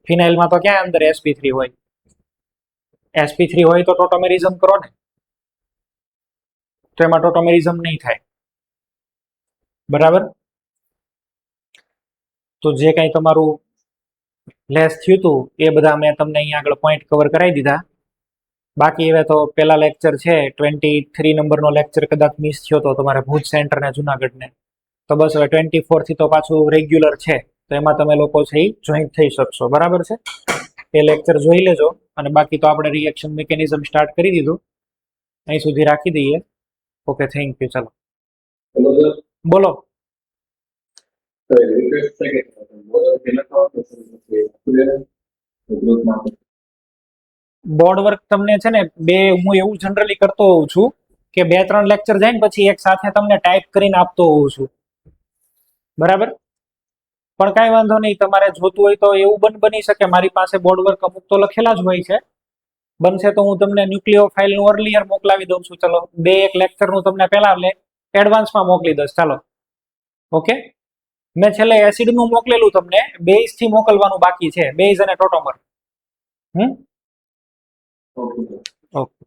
ફિનાઇલમાં તો ક્યાં અંદર sp3 હોય? sp3 હોય તો ટોટોમેરિઝમ કરો ને, તો એમાં ટોટોમેરિઝમ નહીં થાય. બરાબર? તો જે કંઈ તમારું લેસ થયું હતું એ બધા મેં તમને અહીંયા આગળ પોઈન્ટ કવર કરાવી દીધા. બાકી હવે તો પેલા લેક્ચર છે 23 નંબરનો લેક્ચર કદાચ મિસ થયો તો તમારે ભુજ સેન્ટર ને જુનાગઢને, તો બસ હવે 24 થી તો પાછું રેગ્યુલર છે, તો એમાં તમે લોકો છે એ જોઈન્ટ થઈ શકશો. બરાબર છે? એ લેક્ચર જોઈ લેજો. અને બાકી તો આપણે રિએક્શન મિકેનિઝમ સ્ટાર્ટ કરી દીધું, અહીં સુધી રાખી દઈએ. Okay, thank you. ચાલો બોલો. બોર્ડ વર્ક તમને છે ને બે, હું એવું જનરલી કરતો હોઉં છું કે 2-3 લેક્ચર જાય ને પછી એક સાથે તમને ટાઈપ કરીને આપતો હોઉં છું. બરાબર? પણ કાંઈ વાંધો નહીં, તમારે જોતું હોય તો એવું બની શકે મારી પાસે બોર્ડ વર્ક અમુક તો લખેલા જ હોય છે. બનશે તો હું તમને ન્યુક્લિયો ફાઇલનું અર્લિયર મોકલાવી દઉં છું. ચલો 2-1 લેક્ચરનું તમને પહેલા એડવાન્સમાં મોકલી દઉં. ચાલો ઓકે. મેં છેલ્લે એસિડનું મોકલેલું તમને, બેઝ થી મોકલવાનું બાકી છે, બેઝ અને ટોટોમર. ઓકે.